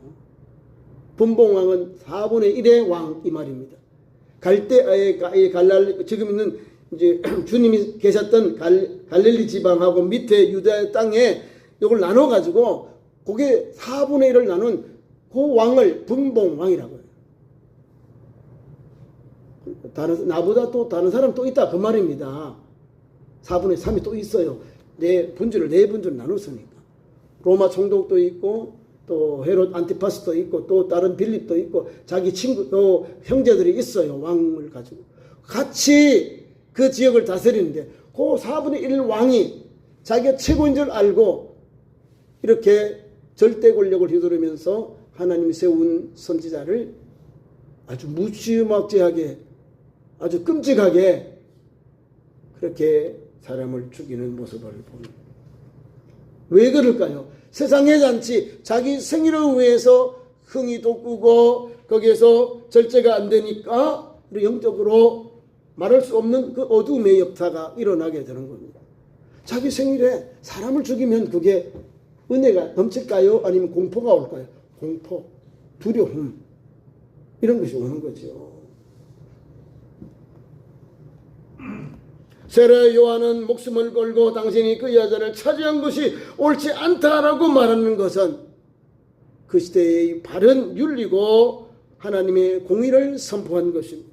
분봉왕은 4분의 1의 왕 이 말입니다. 지금 있는 이제 주님이 계셨던 갈릴리 지방하고 밑에 유대 땅에 이걸 나눠 가지고 그게 4분의 1을 나눈 그 왕을 분봉왕이라고 해요. 나보다 또 다른 사람 또 있다 그 말입니다. 4분의 3이 또 있어요. 네 분주를 나눴으니까. 로마 총독도 있고 또 헤롯 안티파스도 있고 또 다른 빌립도 있고 자기 친구 또 형제들이 있어요. 왕을 가지고 같이 그 지역을 다스리는데 그 4분의 1 왕이 자기가 최고인 줄 알고 이렇게 절대 권력을 휘두르면서 하나님이 세운 선지자를 아주 무지막지하게 아주 끔찍하게 그렇게 사람을 죽이는 모습을 봅니다. 왜 그럴까요? 세상의 잔치, 자기 생일을 위해서 흥이 돋구고 거기에서 절제가 안 되니까 영적으로 말할 수 없는 그 어둠의 역사가 일어나게 되는 겁니다. 자기 생일에 사람을 죽이면 그게 은혜가 넘칠까요? 아니면 공포가 올까요? 공포, 두려움 이런 것이 오는 거죠. 세례 요한은 목숨을 걸고 당신이 그 여자를 차지한 것이 옳지 않다라고 말하는 것은 그 시대의 바른 윤리고 하나님의 공의를 선포한 것입니다.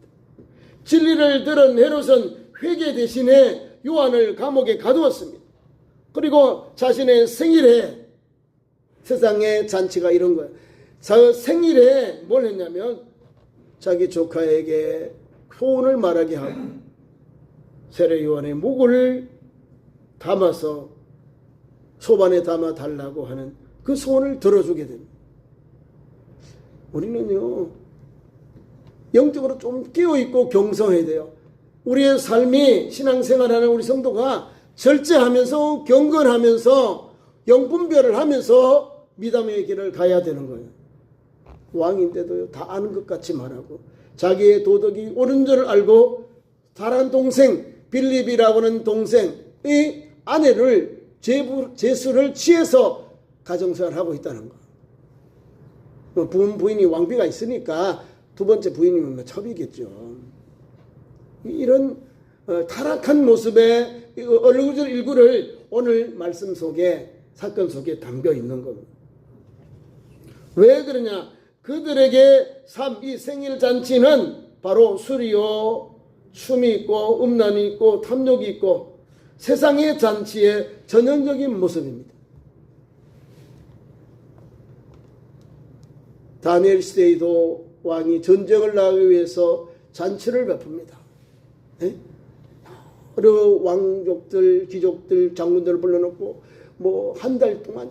진리를 들은 헤롯은 회개 대신에 요한을 감옥에 가두었습니다. 그리고 자신의 생일에 세상의 잔치가 이런 거예요. 생일에 뭘 했냐면 자기 조카에게 소원을 말하게 하고 세례 요한의 목을 담아서 소반에 담아 달라고 하는 그 소원을 들어주게 됩니다. 우리는요 영적으로 좀 깨어있고 경성해야 돼요. 우리의 삶이 신앙생활하는 우리 성도가 절제하면서 경건하면서 영분별을 하면서 미담의 길을 가야 되는 거예요. 왕인데도 다 아는 것 같이 말하고 자기의 도덕이 옳은 줄 알고 다른 동생 빌립이라고 하는 동생의 아내를 제수를 취해서 가정생활하고 있다는 거. 부인이 왕비가 있으니까 두 번째 부인이면 첩이겠죠. 이런 타락한 모습의 얼굴 일구를 오늘 말씀 속에 사건 속에 담겨 있는 겁니다. 왜 그러냐? 그들에게 이 생일 잔치는 바로 술이요 춤이 있고 음란이 있고 탐욕이 있고 세상의 잔치의 전형적인 모습입니다. 다니엘 시대에도 왕이 전쟁을 나가기 위해서 잔치를 베풉니다. 여러 왕족들, 귀족들, 장군들을 불러놓고 뭐 한 달 동안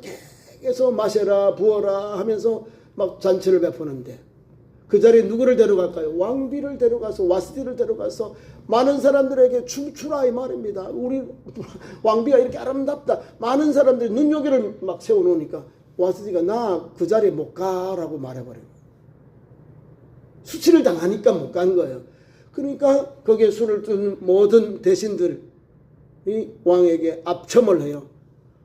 계속 마셔라 부어라 하면서 막 잔치를 베푸는데 그 자리에 누구를 데려갈까요? 왕비를 데려가서 와스디를 데려가서 많은 사람들에게 춤추라 이 말입니다. 우리 왕비가 이렇게 아름답다. 많은 사람들이 눈요기를 막 세워놓으니까 와스디가 나 그 자리에 못 가라고 말해버려요. 수치를 당하니까 못 간 거예요. 그러니까 거기에 술을 둔 모든 대신들이 왕에게 압첨을 해요.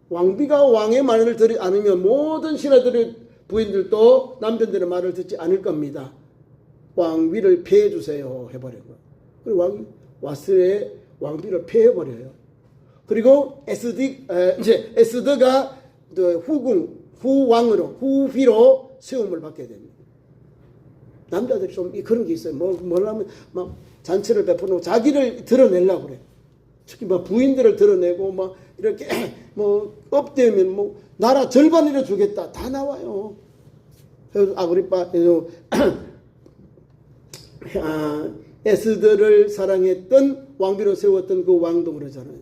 왕비가 왕의 말을 듣지 않으면 모든 신하들의 부인들도 남편들의 말을 듣지 않을 겁니다. 왕비를 폐해 주세요 해버린 거예요. 그리고 와스의 왕비를 폐해버려요. 그리고 에스더가 후왕으로 세움을 받게 됩니다. 남자들이 좀 그런 게 있어요. 뭐라면 막 잔치를 베푸고 자기를 드러내려고 그래. 특히 막 부인들을 드러내고 막 이렇게 뭐 업되면 뭐 나라 절반이라 주겠다 다 나와요. 그래서 아그리파 에스더를 사랑했던 왕비로 세웠던 그 왕도 그러잖아요.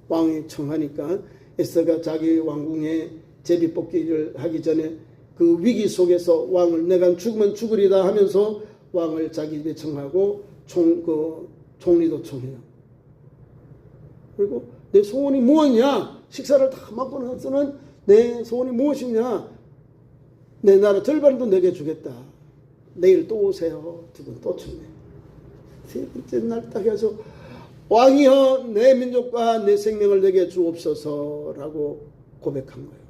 왕이 청하니까 에스더가 자기 왕궁에 제비뽑기를 하기 전에 그 위기 속에서 왕을 내가 죽으면 죽으리다 하면서 왕을 자기 집에 청하고 총리도 청해요. 그리고 내 소원이 무엇이냐? 식사를 다 먹고 나서는 내 소원이 무엇이냐? 내 나라 절반도 내게 주겠다. 내일 또 오세요. 두 분 또 청해. 세 번째 날 딱 해서 왕이여 내 민족과 내 생명을 내게 주옵소서라고 고백한 거예요.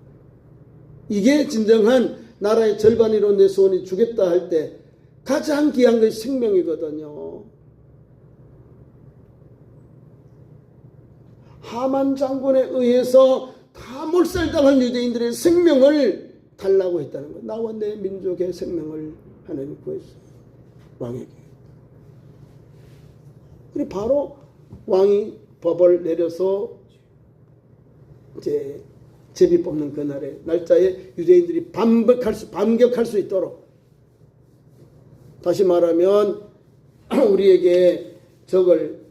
이게 진정한 나라의 절반으로 내 소원이 주겠다 할 때 가장 귀한 것이 생명이거든요. 하만 장군에 의해서 다 몰살당한 유대인들의 생명을 달라고 했다는 거예요. 나와 내 민족의 생명을 하나님 구했어요. 왕에게. 그리고 바로 왕이 법을 내려서 이제 제비 뽑는 그날의 날짜에 유대인들이 반격할 수 있도록, 다시 말하면 우리에게 적을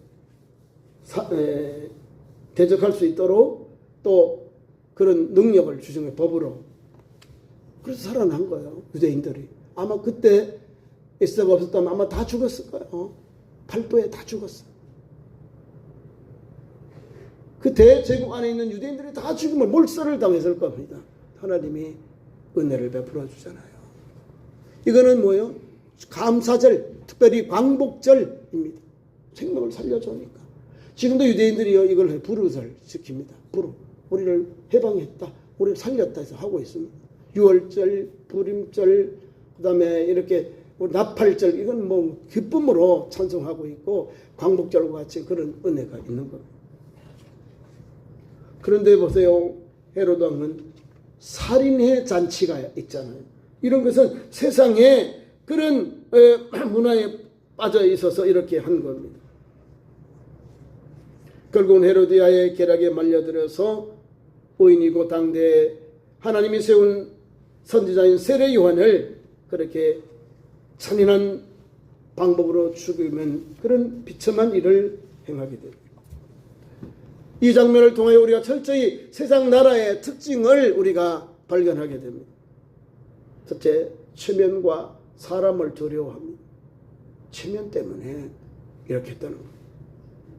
대적할 수 있도록 또 그런 능력을 주신 거예요, 법으로. 그래서 살아난 거예요, 유대인들이. 아마 그때 에스더가 없었다면 아마 다 죽었을 거예요. 팔도에 다 죽었어요. 그 대제국 안에 있는 유대인들이 다 죽음을 몰살을 당했을 겁니다. 하나님이 은혜를 베풀어 주잖아요. 이거는 뭐예요? 감사절, 특별히 광복절입니다. 생명을 살려주니까. 지금도 유대인들이요, 이걸 부르절 지킵니다. 부르. 우리를 해방했다, 우리를 살렸다 해서 하고 있습니다. 유월절, 부림절, 그 다음에 이렇게 나팔절, 이건 뭐 기쁨으로 찬송하고 있고, 광복절과 같이 그런 은혜가 있는 겁니다. 그런데 보세요, 헤로드 왕은 살인의 잔치가 있잖아요. 이런 것은 세상에 그런 문화에 빠져 있어서 이렇게 한 겁니다. 결국은 헤로디아의 계략에 말려들어서 의인이고 당대에 하나님이 세운 선지자인 세례 요한을 그렇게 잔인한 방법으로 죽이는 그런 비참한 일을 행하게 됩니다. 이 장면을 통하여 우리가 철저히 세상 나라의 특징을 우리가 발견하게 됩니다. 첫째, 체면과 사람을 두려워합니다. 체면 때문에 이렇게 했다는 겁니다.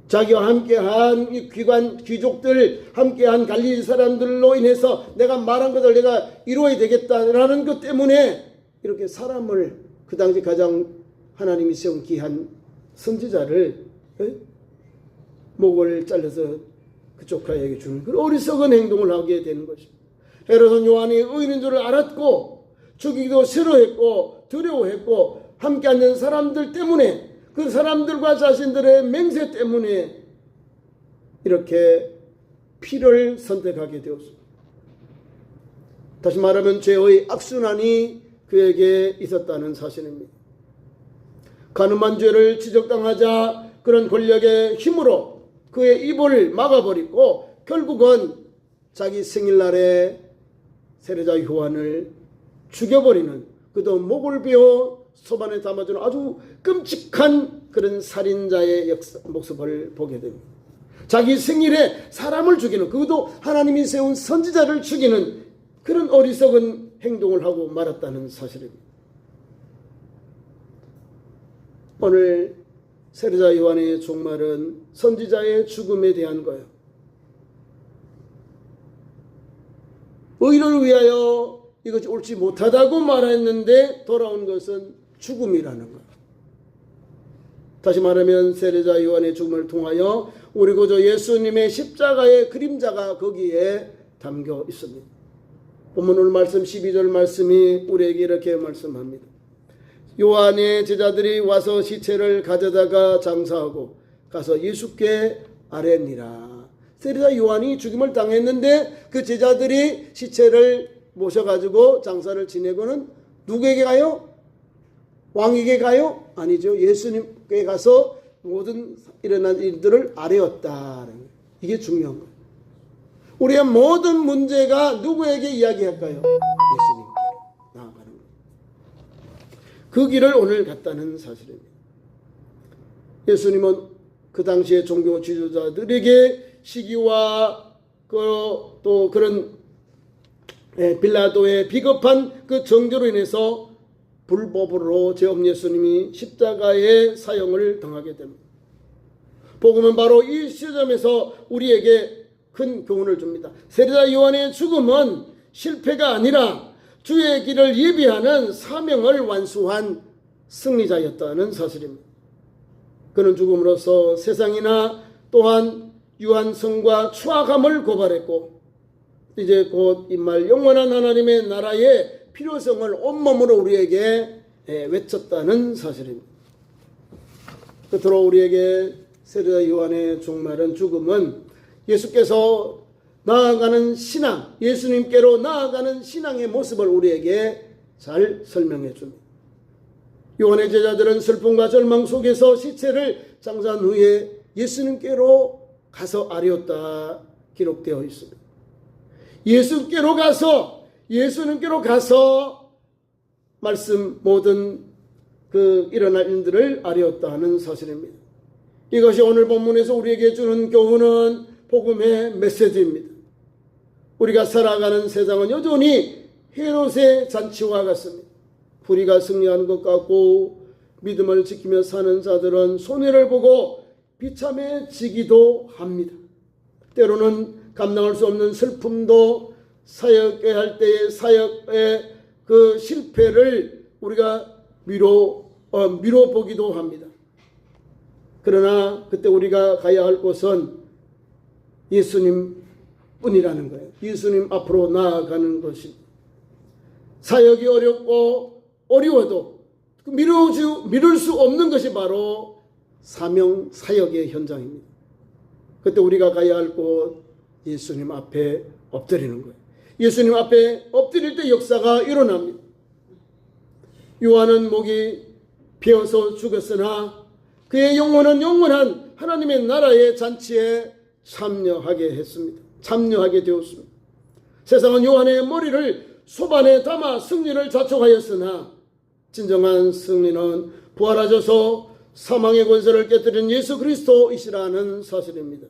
자기와 함께한 이 귀족들, 함께한 갈릴리 사람들로 인해서 내가 말한 것을 내가 이루어야 되겠다라는 것 때문에 이렇게 사람을, 그 당시 가장 하나님이 세운 귀한 선지자를 목을 잘라서 그 조카에게 주는 그런 어리석은 행동을 하게 되는 것입니다. 헤롯은 요한이 의인인 줄 알았고 죽이기도 싫어했고 두려워했고 함께 앉은 사람들 때문에, 그 사람들과 자신들의 맹세 때문에 이렇게 피를 선택하게 되었습니다. 다시 말하면 죄의 악순환이 그에게 있었다는 사실입니다. 가늠한 죄를 지적당하자 그런 권력의 힘으로 그의 입을 막아버리고 결국은 자기 생일날에 세례자 요한을 죽여버리는, 그도 목을 베어 소반에 담아주는 아주 끔찍한 그런 살인자의 모습을 보게 됩니다. 자기 생일에 사람을 죽이는, 그것도 하나님이 세운 선지자를 죽이는 그런 어리석은 행동을 하고 말았다는 사실입니다. 오늘 세례자 요한의 종말은 선지자의 죽음에 대한 거예요. 의를 위하여 이것이 옳지 못하다고 말했는데 돌아온 것은 죽음이라는 거예요. 다시 말하면 세례자 요한의 죽음을 통하여 우리 구주 예수님의 십자가의 그림자가 거기에 담겨 있습니다. 본문 오늘 말씀 12절 말씀이 우리에게 이렇게 말씀합니다. 요한의 제자들이 와서 시체를 가져다가 장사하고 가서 예수께 아뢰니라. 세례자 요한이 죽임을 당했는데 그 제자들이 시체를 모셔가지고 장사를 지내고는 누구에게 가요? 왕에게 가요? 아니죠. 예수님께 가서 모든 일어난 일들을 아뢰었다. 이게 중요한 거예요. 우리의 모든 문제가 누구에게 이야기할까요? 예수님께 나아가는 거예요. 그 길을 오늘 갔다는 사실입니다. 예수님은 그 당시의 종교 지도자들에게 시기와 또 그런 빌라도의 비겁한 그 정죄로 인해서 불법으로 죄 없는 예수님이 십자가의 사형을 당하게 됩니다. 복음은 바로 이 시점에서 우리에게 큰 교훈을 줍니다. 세례자 요한의 죽음은 실패가 아니라 주의 길을 예비하는 사명을 완수한 승리자였다는 사실입니다. 그는 죽음으로써 세상이나 또한 유한성과 추악함을 고발했고 이제 곧 임할 영원한 하나님의 나라의 필요성을 온몸으로 우리에게 외쳤다는 사실입니다. 끝으로 우리에게 세례자 요한의 종말은, 죽음은 예수께서 나아가는 신앙, 예수님께로 나아가는 신앙의 모습을 우리에게 잘 설명해 줍니다. 요한의 제자들은 슬픔과 절망 속에서 시체를 장사한 후에 예수님께로 가서 아뢰었다 기록되어 있습니다. 예수님께로 가서 말씀 모든 그 일어날 일들을 아뢰었다 하는 사실입니다. 이것이 오늘 본문에서 우리에게 주는 교훈은 복음의 메시지입니다. 우리가 살아가는 세상은 여전히 헤롯의 잔치와 같습니다. 불의가 승리하는 것 같고 믿음을 지키며 사는 자들은 손해를 보고 비참해지기도 합니다. 때로는 감당할 수 없는 슬픔도 사역해야 할 때의 사역의 그 실패를 우리가 미뤄보기도 합니다. 그러나 그때 우리가 가야 할 곳은 예수님 뿐이라는 거예요. 예수님 앞으로 나아가는 것입니다. 사역이 어려워도 미룰 수 없는 것이 바로 사명 사역의 현장입니다. 그때 우리가 가야 할 곳 예수님 앞에 엎드리는 거예요. 예수님 앞에 엎드릴 때 역사가 일어납니다. 요한은 목이 베어서 죽었으나 그의 영혼은 영원한 하나님의 나라의 잔치에 참여하게 되었습니다. 세상은 요한의 머리를 소반에 담아 승리를 자촉하였으나 진정한 승리는 부활하셔서 사망의 권세를 깨뜨린 예수 그리스도이시라는 사실입니다.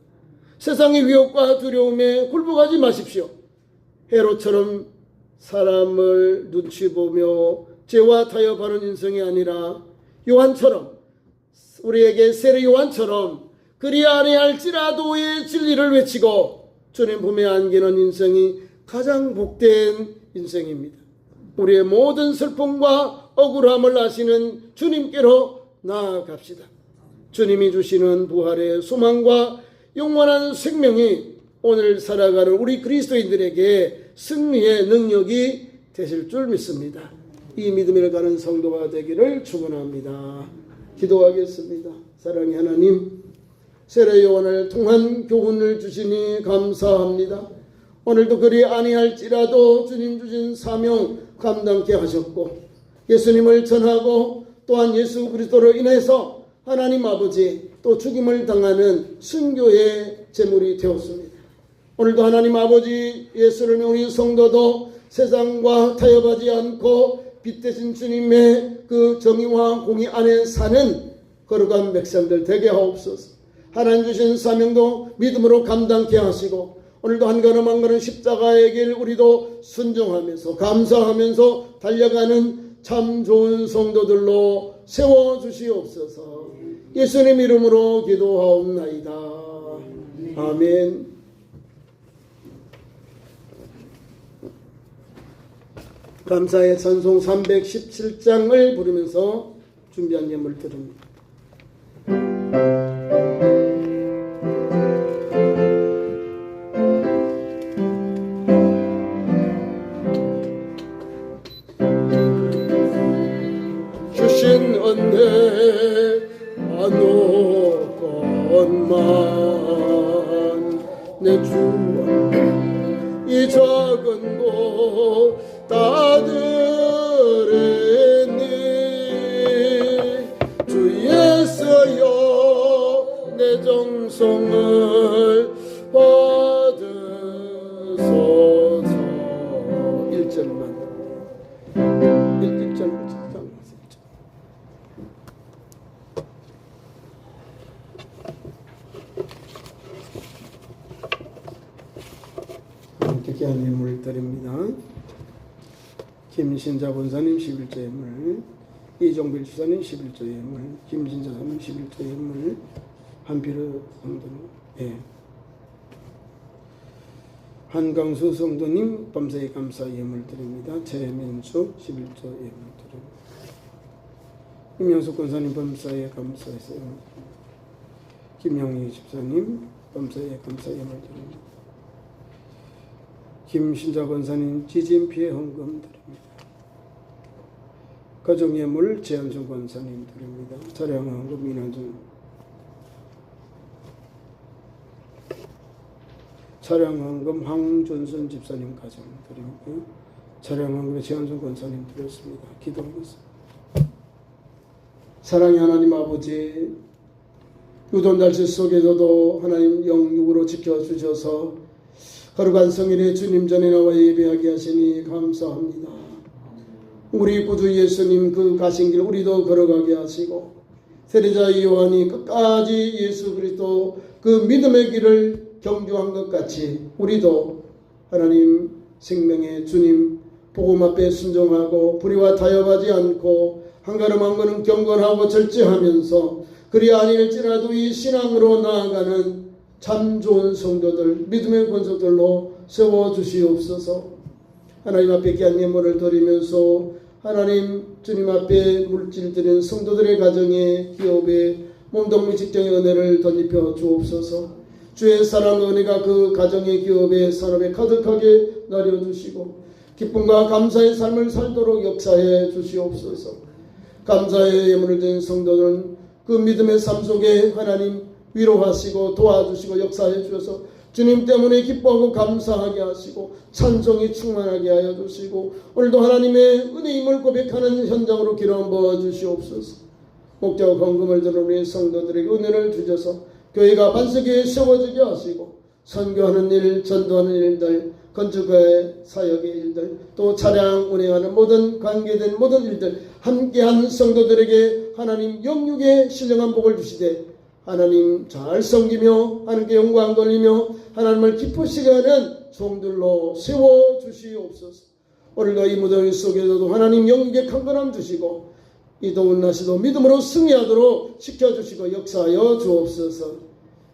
세상의 위협과 두려움에 굴복하지 마십시오. 헤롯처럼 사람을 눈치 보며 죄와 타협하는 인생이 아니라 요한처럼, 우리에게 세례 요한처럼 그리 아니할지라도의 진리를 외치고 주님 품에 안기는 인생이 가장 복된 인생입니다. 우리의 모든 슬픔과 억울함을 아시는 주님께로 나아갑시다. 주님이 주시는 부활의 소망과 영원한 생명이 오늘 살아가는 우리 그리스도인들에게 승리의 능력이 되실 줄 믿습니다. 이 믿음을 가는 성도가 되기를 축원합니다. 기도하겠습니다. 사랑의 하나님, 세례 요한을 통한 교훈을 주시니 감사합니다. 오늘도 그리 아니할지라도 주님 주신 사명 감당케 하셨고 예수님을 전하고 또한 예수 그리스도로 인해서 하나님 아버지 또 죽임을 당하는 순교의 제물이 되었습니다. 오늘도 하나님 아버지 예수를 믿는 우리 성도도 세상과 타협하지 않고 빛 대신 주님의 그 정의와 공의 안에 사는 거룩한 백성들 되게 하옵소서. 하나님 주신 사명도 믿음으로 감당케 하시고 오늘도 한 걸음 한 걸음 십자가의 길 우리도 순종하면서 감사하면서 달려가는 참 좋은 성도들로 세워주시옵소서. 예수님 이름으로 기도하옵나이다. 아멘. 감사의 찬송 317장을 부르면서 준비한 예물 드립니다. 주신 은혜 한없건만 내 주 이 작은 곳 따드리니 주 예수여 내 정성을 받으소서. 1절만 1절 특이한 예물을 드립니다. 김신자 권사님 11조 예물, 이종필 주사님 11조 예물, 김신자 사님 11조 예물, 한필우 성도님, 한강수 성도님 범사에 감사 예물 드립니다. 최민수 11조 예물 드립니다. 김영숙 권사님 범사에 감사해서 예물 드립니다. 김영희 집사님 범사에 감사 예물 드립니다. 김신자 권사님 지진 피해 헌금 드립니다. 가정예물 재한준 권사님 드립니다. 차량 헌금 이난준, 차량 헌금 황존선 집사님 가정 드립니다. 차량 헌금 재한준 권사님 드렸습니다. 기도하겠습니다. 사랑의 하나님 아버지, 무더운 날씨 속에서도 하나님 영육으로 지켜주셔서 거룩한 성일의 주님 전에 나와 예배하게 하시니 감사합니다. 우리 구주 예수님 그 가신 길 우리도 걸어가게 하시고 세례자 요한이 끝까지 예수 그리스도 그 믿음의 길을 경주한 것 같이 우리도 하나님 생명의 주님 복음 앞에 순종하고 불의와 타협하지 않고 한 걸음 한 걸음 경건하고 절제하면서 그리 아닐지라도 이 신앙으로 나아가는 참 좋은 성도들 믿음의 권속들로 세워주시옵소서. 하나님 앞에 귀한 예물을 드리면서 하나님 주님 앞에 물질드린 성도들의 가정에 기업에 몸동무 직장의 은혜를 덧입혀 주옵소서. 주의 사랑과 은혜가 그 가정의 기업에 산업에 가득하게 내려주시고 기쁨과 감사의 삶을 살도록 역사해 주시옵소서. 감사의 예물을 드린 성도는 그 믿음의 삶 속에 하나님 위로하시고 도와주시고 역사해 주셔서 주님 때문에 기뻐하고 감사하게 하시고 찬송이 충만하게 하여 주시고 오늘도 하나님의 은혜임을 고백하는 현장으로 기름 부어 주시옵소서. 목자와 헌금을 드는 우리 성도들에게 은혜를 주셔서 교회가 반석에 세워지게 하시고 선교하는 일, 전도하는 일들, 건축의 사역의 일들, 또 차량 운행하는 모든 관계된 모든 일들 함께한 성도들에게 하나님 영육의 신령한 복을 주시되 하나님 잘 섬기며 하나님께 영광 돌리며 하나님을 기쁘시게 하는 종들로 세워주시옵소서. 오늘도 이 무더위 속에서도 하나님 영육의 강건함 주시고 이 더운 날씨도 믿음으로 승리하도록 지켜주시고 역사하여 주옵소서.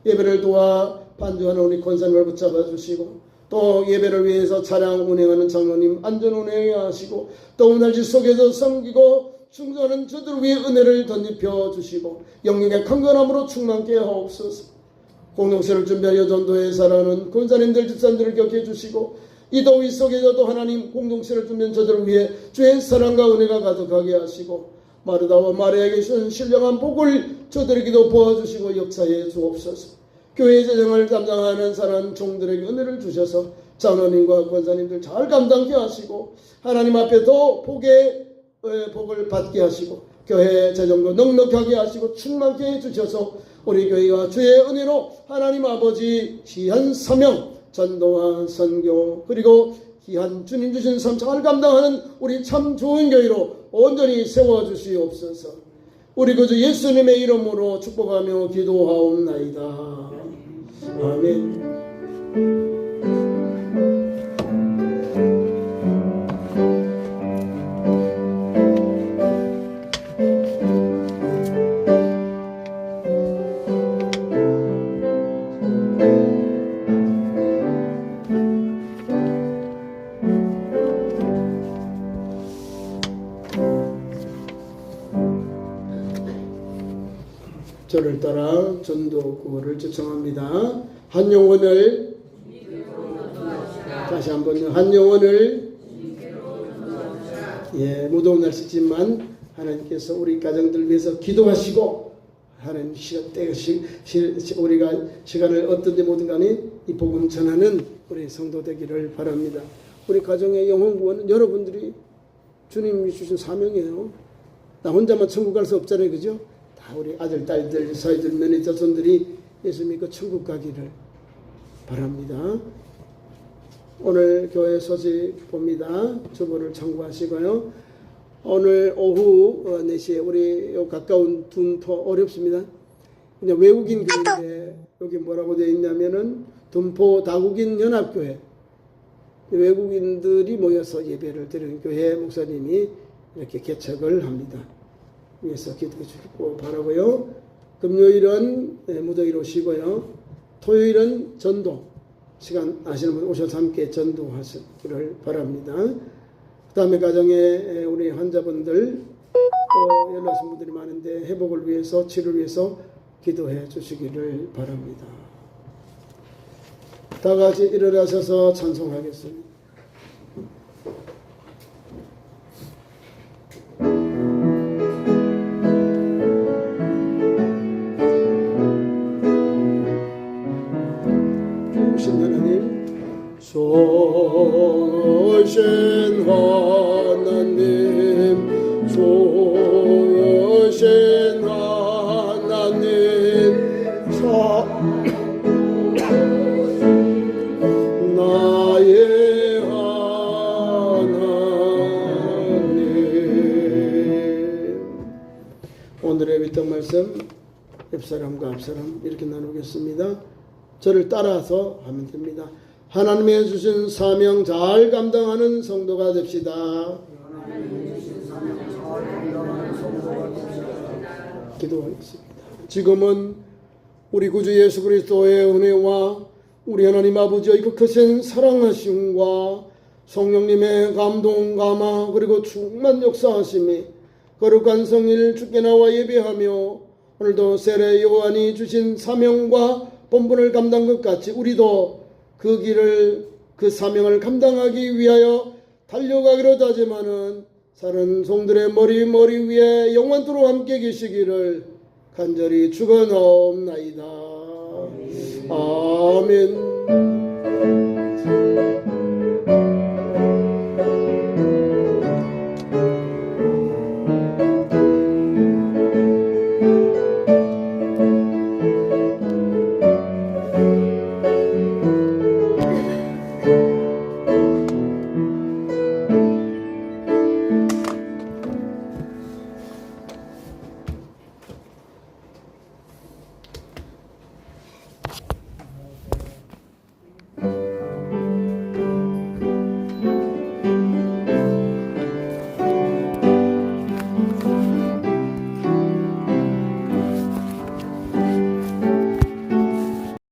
예배를 도와 반주하는 우리 권사님을 붙잡아 주시고 또 예배를 위해서 차량 운행하는 장로님 안전 운행하게 하시고 더운 날씨 속에서 섬기고 충성하는 저들 위에 은혜를 덧입혀 주시고 영육의 강건함으로 충만케 하옵소서. 공동체를 준비하여 전도에 살아가는 권사님들 집사님들을 격해 주시고 이 더위 속에서도 하나님 공동체를 준비한 저들을 위해 주의 사랑과 은혜가 가득하게 하시고 마르다와 마리아에게 주신 신령한 복을 저들에게도 부어주시고 역사해 주옵소서. 교회 재정을 담당하는 사람 종들에게 은혜를 주셔서 장로님과 권사님들 잘 감당케 하시고 하나님 앞에 더 복을 받게 하시고 교회 재정도 넉넉하게 하시고 충만케 해주셔서 우리 교회가 주의 은혜로 하나님 아버지 귀한 사명 전도와 선교 그리고 귀한 주님 주신 삶 잘 감당하는 우리 참 좋은 교회로 온전히 세워주시옵소서. 우리 구주 예수님의 이름으로 축복하며 기도하옵나이다. 아멘. 저를 따라 전도구호를 제청합니다. 한 영혼을 다시 한번요. 한 영혼을 무더운 날씨지만 하나님께서 우리 가정들 위해서 기도하시고 하나님 우리가 시간을 어떤지 모든 간에 이 복음 전하는 우리 성도 되기를 바랍니다. 우리 가정의 영혼 구원은 여러분들이 주님이 주신 사명이에요. 나 혼자만 천국 갈 수 없잖아요, 그죠? 다 우리 아들, 딸들, 사위들, 며느리, 자손들이 예수 믿고 천국 가기를 바랍니다. 오늘 교회 소식 봅니다. 주보를 참고하시고요. 오늘 오후 4시에 우리 가까운 둔포 어렵습니다. 그냥 외국인 교회인데 여기 뭐라고 되어 있냐면은 둔포 다국인 연합교회 외국인들이 모여서 예배를 드리는 교회 목사님이 이렇게 개척을 합니다. 위해서 기도해 주시고 바라고요. 금요일은 무더기로 쉬고요. 토요일은 전도 시간 아시는 분 오셔서 함께 전도하시기를 바랍니다. 그 다음에 가정에 우리 환자분들 또 연락하신 분들이 많은데 회복을 위해서 치료를 위해서 기도해 주시기를 바랍니다. 다 같이 일어나셔서 찬송하겠습니다. 좋으신 하나님 좋으신 하나님 일단 말씀 옆사람과 앞사람 이렇게 나누겠습니다. 저를 따라서 하면 됩니다. 하나님의 주신 사명 잘 감당하는 성도가 됩시다. 기도하겠습니다. 지금은 우리 구주 예수 그리스도의 은혜와 우리 하나님 아버지의 그 크신 사랑하심과 성령님의 감동 감화 그리고 충만 역사하심이 거룩한 성일 주께 나와 예배하며 오늘도 세례 요한이 주신 사명과 본분을 감당한 것 같이 우리도 그 길을 그 사명을 감당하기 위하여 달려가기로 다짐하는 사는 종들의 머리 위에 영원토록 함께 계시기를 간절히 축원하옵나이다. 아멘.